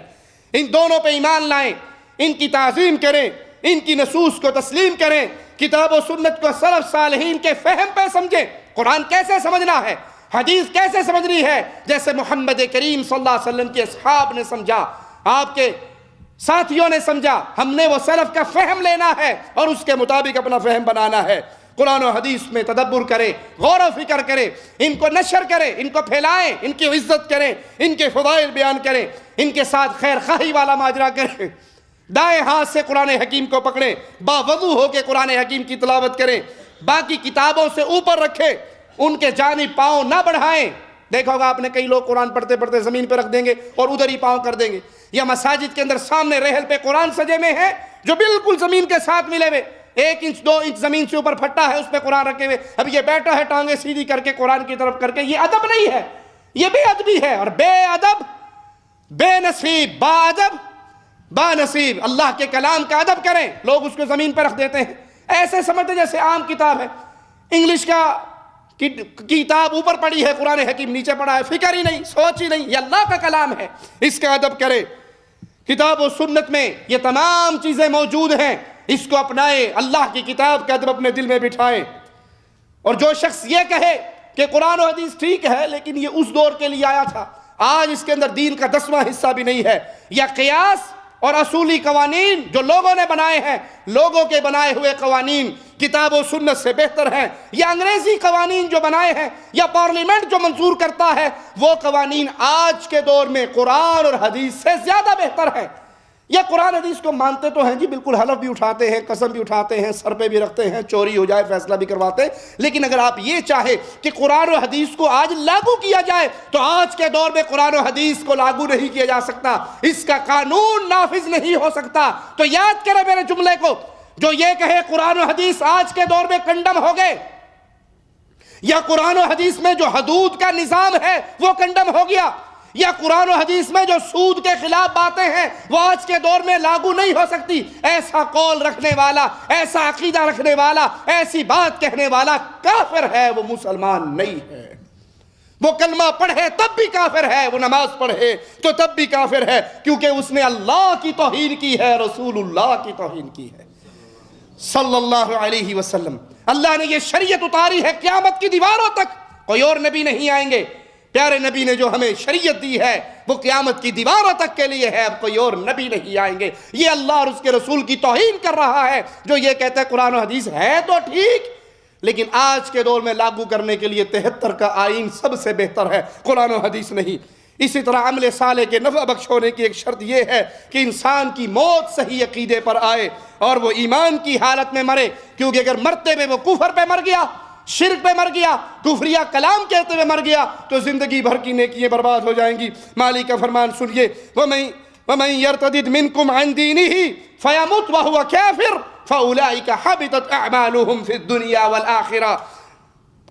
ان دونوں پہ ایمان لائیں, ان کی تعظیم کریں, ان کی نصوص کو تسلیم کریں, کتاب و سنت کو سلف صالحین کے فہم پہ سمجھیں. قرآن کیسے سمجھنا ہے, حدیث کیسے سمجھنی ہے, جیسے محمد کریم صلی اللہ علیہ وسلم کے اصحاب نے سمجھا, آپ کے ساتھیوں نے سمجھا. ہم نے وہ سلف کا فہم لینا ہے اور اس کے مطابق اپنا فہم بنانا ہے. قرآن و حدیث میں تدبر کرے، غور و فکر کرے، ان کو نشر کرے، ان کو پھیلائیں، ان کی عزت کریں، ان کے فضائل بیان کریں، ان کے ساتھ خیر خواہی والا ماجرا کریں، دائیں ہاتھ سے قرآن حکیم کو پکڑیں، باوضو ہو کے قرآن حکیم کی تلاوت کریں، باقی کتابوں سے اوپر رکھیں، ان کے جانب پاؤں نہ بڑھائیں۔ دیکھا ہوگا آپ نے کئی لوگ قرآن پڑھتے پڑھتے زمین پہ رکھ دیں گے اور ادھر ہی پاؤں کر دیں گے، یا مساجد کے اندر سامنے رحل پہ قرآن سجے میں ہے جو بالکل زمین کے ساتھ ملے ہوئے، 1 انچ 2 انچ زمین سے اوپر پھٹا ہے، اس پہ قرآن رکھے ہوئے، اب یہ بیٹھا ہے ٹانگیں سیدھی کر کے قرآن کی طرف کر کے، یہ ادب نہیں ہے، یہ بے ادبی ہے، اور بے ادب بے نصیب، با ادب با نصیب۔ اللہ کے کلام کا ادب کریں، لوگ اس کو زمین پہ رکھ دیتے ہیں، ایسے سمجھتے جیسے عام کتاب ہے، انگلش کا کتاب اوپر پڑی ہے، قرآن حکیم نیچے پڑا ہے، فکر ہی نہیں، سوچ ہی نہیں، یہ اللہ کا کلام ہے، اس کا ادب کرے۔ کتاب و سنت میں یہ تمام چیزیں موجود ہیں، اس کو اپنائیں، اللہ کی کتاب کا ادب اپنے دل میں بٹھائیں۔ اور جو شخص یہ کہے کہ قرآن و حدیث ٹھیک ہے لیکن یہ اس دور کے لیے آیا تھا، آج اس کے اندر دین کا 10واں حصہ بھی نہیں ہے، یا قیاس اور اصولی قوانین جو لوگوں نے بنائے ہیں، لوگوں کے بنائے ہوئے قوانین کتاب و سنت سے بہتر ہیں، یا انگریزی قوانین جو بنائے ہیں، یا پارلیمنٹ جو منظور کرتا ہے، وہ قوانین آج کے دور میں قرآن اور حدیث سے زیادہ بہتر ہیں۔ یا قرآن حدیث کو مانتے تو ہیں جی، بالکل حلف بھی اٹھاتے ہیں، قسم بھی اٹھاتے ہیں، سر پہ بھی رکھتے ہیں، چوری ہو جائے فیصلہ بھی کرواتے ہیں، لیکن اگر آپ یہ چاہے کہ قرآن و حدیث کو آج لاگو کیا جائے تو آج کے دور میں قرآن و حدیث کو لاگو نہیں کیا جا سکتا، اس کا قانون نافذ نہیں ہو سکتا۔ تو یاد کریں میرے جملے کو، جو یہ کہے قرآن و حدیث آج کے دور میں کنڈم ہو گئے، یا قرآن و حدیث میں جو حدود کا نظام ہے وہ کنڈم ہو گیا، یا قرآن و حدیث میں جو سود کے خلاف باتیں ہیں وہ آج کے دور میں لاگو نہیں ہو سکتی، ایسا قول رکھنے والا، ایسا عقیدہ رکھنے والا، ایسی بات کہنے والا کافر ہے، وہ مسلمان نہیں ہے۔ وہ کلمہ پڑھے تب بھی کافر ہے، وہ نماز پڑھے تو تب بھی کافر ہے، کیونکہ اس نے اللہ کی توہین کی ہے، رسول اللہ کی توہین کی ہے صلی اللہ علیہ وسلم۔ اللہ نے یہ شریعت اتاری ہے قیامت کی دیواروں تک، کوئی اور نبی نہیں آئیں گے، پیارے نبی نے جو ہمیں شریعت دی ہے وہ قیامت کی دیواروں تک کے لیے ہے، اب کوئی اور نبی نہیں آئیں گے۔ یہ اللہ اور اس کے رسول کی توہین کر رہا ہے جو یہ کہتا ہے قرآن و حدیث ہے تو ٹھیک، لیکن آج کے دور میں لاگو کرنے کے لیے 73 کا آئین سب سے بہتر ہے، قرآن و حدیث نہیں۔ اسی طرح عمل صالح کے نفع بخش ہونے کی ایک شرط یہ ہے کہ انسان کی موت صحیح عقیدے پر آئے اور وہ ایمان کی حالت میں مرے، کیونکہ اگر مرتے میں وہ کفر پہ مر گیا، شرک پہ مر گیا، کفریہ کلام کہتے ہوئے مر گیا تو زندگی بھر کی نیکیاں برباد ہو جائیں گی۔ مالک کا فرمان سنیے، وَمَن يَرْتَدِدْ مِنْكُمْ عَنْ دِينِهِ فَيَمُتْ وَهُوَ كَافِرٌ فَأُولَٰئِكَ حَبِطَتْ أَعْمَالُهُمْ فِي الدُّنْيَا وَالْآخِرَةِ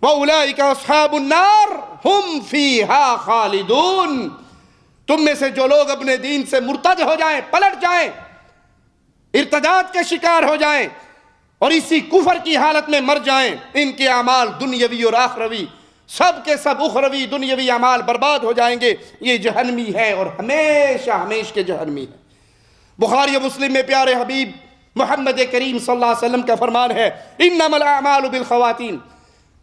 وَأُولَٰئِكَ أَصْحَابُ النَّارِ هُمْ فِيهَا خَالِدُونَ۔ تم میں سے جو لوگ اپنے دین سے مرتد ہو جائیں، پلٹ جائیں، ارتداد کے شکار ہو جائیں اور اسی کفر کی حالت میں مر جائیں، ان کے اعمال دنیاوی اور آخروی سب کے سب اخروی دنیاوی اعمال برباد ہو جائیں گے، یہ جہنمی ہے اور ہمیشہ ہمیشہ کے جہنمی ہے۔ بخاری و مسلم میں پیارے حبیب محمد کریم صلی اللہ علیہ وسلم کا فرمان ہے، انما الاعمال بالخواتین،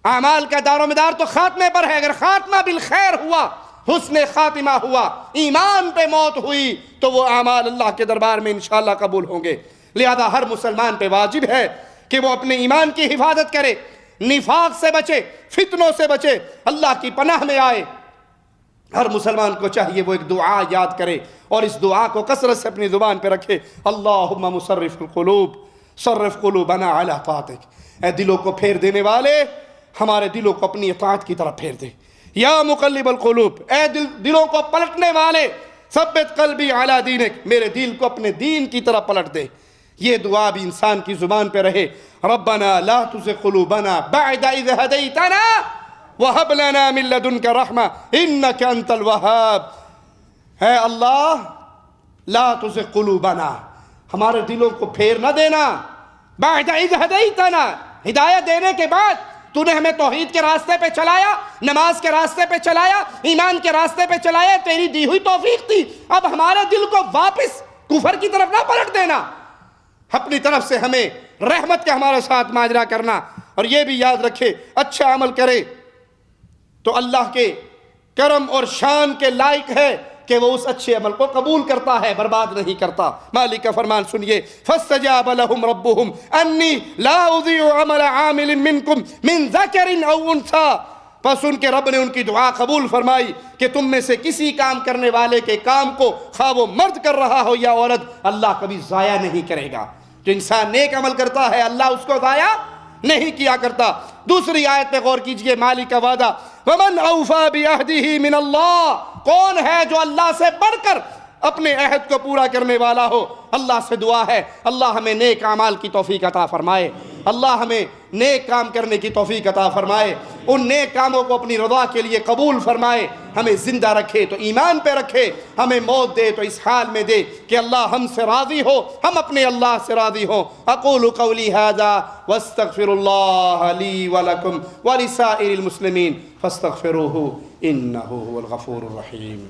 اعمال کا دار و مدار تو خاتمے پر ہے، اگر خاتمہ بالخیر ہوا، حسن خاتمہ ہوا، ایمان پہ موت ہوئی تو وہ اعمال اللہ کے دربار میں انشاءاللہ قبول ہوں گے۔ لہذا ہر مسلمان پہ واجب ہے کہ وہ اپنے ایمان کی حفاظت کرے، نفاق سے بچے، فتنوں سے بچے، اللہ کی پناہ میں آئے۔ ہر مسلمان کو چاہیے وہ ایک دعا یاد کرے اور اس دعا کو کثرت سے اپنی زبان پہ رکھے، اللہم مصرف القلوب صرف قلوبنا علی طاعتک، اے دلوں کو پھیر دینے والے ہمارے دلوں کو اپنی اطاعت کی طرف پھیر دے، یا مقلب القلوب، اے دلوں کو پلٹنے والے ثبت قلبی علی دینک، میرے دل کو اپنے دین کی طرف پلٹ دے۔ یہ دعا بھی انسان کی زبان پہ رہے، ربنا لا تزغ قلوبنا بعد اذ ہدیتنا وہب لنا من لدنک رحمہ انک انت الوہاب، اے اللہ لا تزغ قلوبنا، ہمارے دلوں کو پھیر نہ دینا، بعد اذ ہدیتنا، ہدایت دینے کے بعد تو نے ہمیں توحید کے راستے پہ چلایا، نماز کے راستے پہ چلایا، ایمان کے راستے پہ چلایا، تیری دی ہوئی توفیق تھی، اب ہمارے دل کو واپس کفر کی طرف نہ پلٹ دینا، اپنی طرف سے ہمیں رحمت کا ہمارے ساتھ ماجرا کرنا۔ اور یہ بھی یاد رکھے اچھا عمل کرے تو اللہ کے کرم اور شان کے لائق ہے کہ وہ اس اچھے عمل کو قبول کرتا ہے، برباد نہیں کرتا۔ مالک کا فرمان سنیے، فَاسْتَجَابَ لَهُمْ رَبُّهُمْ أَنِّي لَا أُضِيعُ عَمَلَ عَامِلٍ مِّنْكُمْ مِنْ ذَكَرٍ أَوْ أُنْثَىٰ۔ پس ان کے رب نے ان کی دعا قبول فرمائی کہ تم میں سے کسی کام کرنے والے کے کام کو خواہ وہ مرد کر رہا ہو یا عورت، اللہ کبھی ضائع نہیں کرے گا۔ جو انسان نیک عمل کرتا ہے اللہ اس کو ضائع نہیں کیا کرتا۔ دوسری آیت پہ غور کیجئے، مالک کا وعدہ، وَمَنْ أَوْفَى بِعَهْدِهِ مِنَ اللَّهِ، کون ہے جو اللہ سے بڑھ کر اپنے عہد کو پورا کرنے والا ہو۔ اللہ سے دعا ہے اللہ ہمیں نیک اعمال کی توفیق عطا فرمائے، اللہ ہمیں نیک کام کرنے کی توفیق عطا فرمائے، ان نیک کاموں کو اپنی رضا کے لیے قبول فرمائے، ہمیں زندہ رکھے تو ایمان پہ رکھے، ہمیں موت دے تو اس حال میں دے کہ اللہ ہم سے راضی ہو، ہم اپنے اللہ سے راضی ہوں۔ اقول قولی ھذا واستغفر اللہ لی ولکم ولسائر المسلمین فاستغفروہ انہ هو الغفور الرحیم۔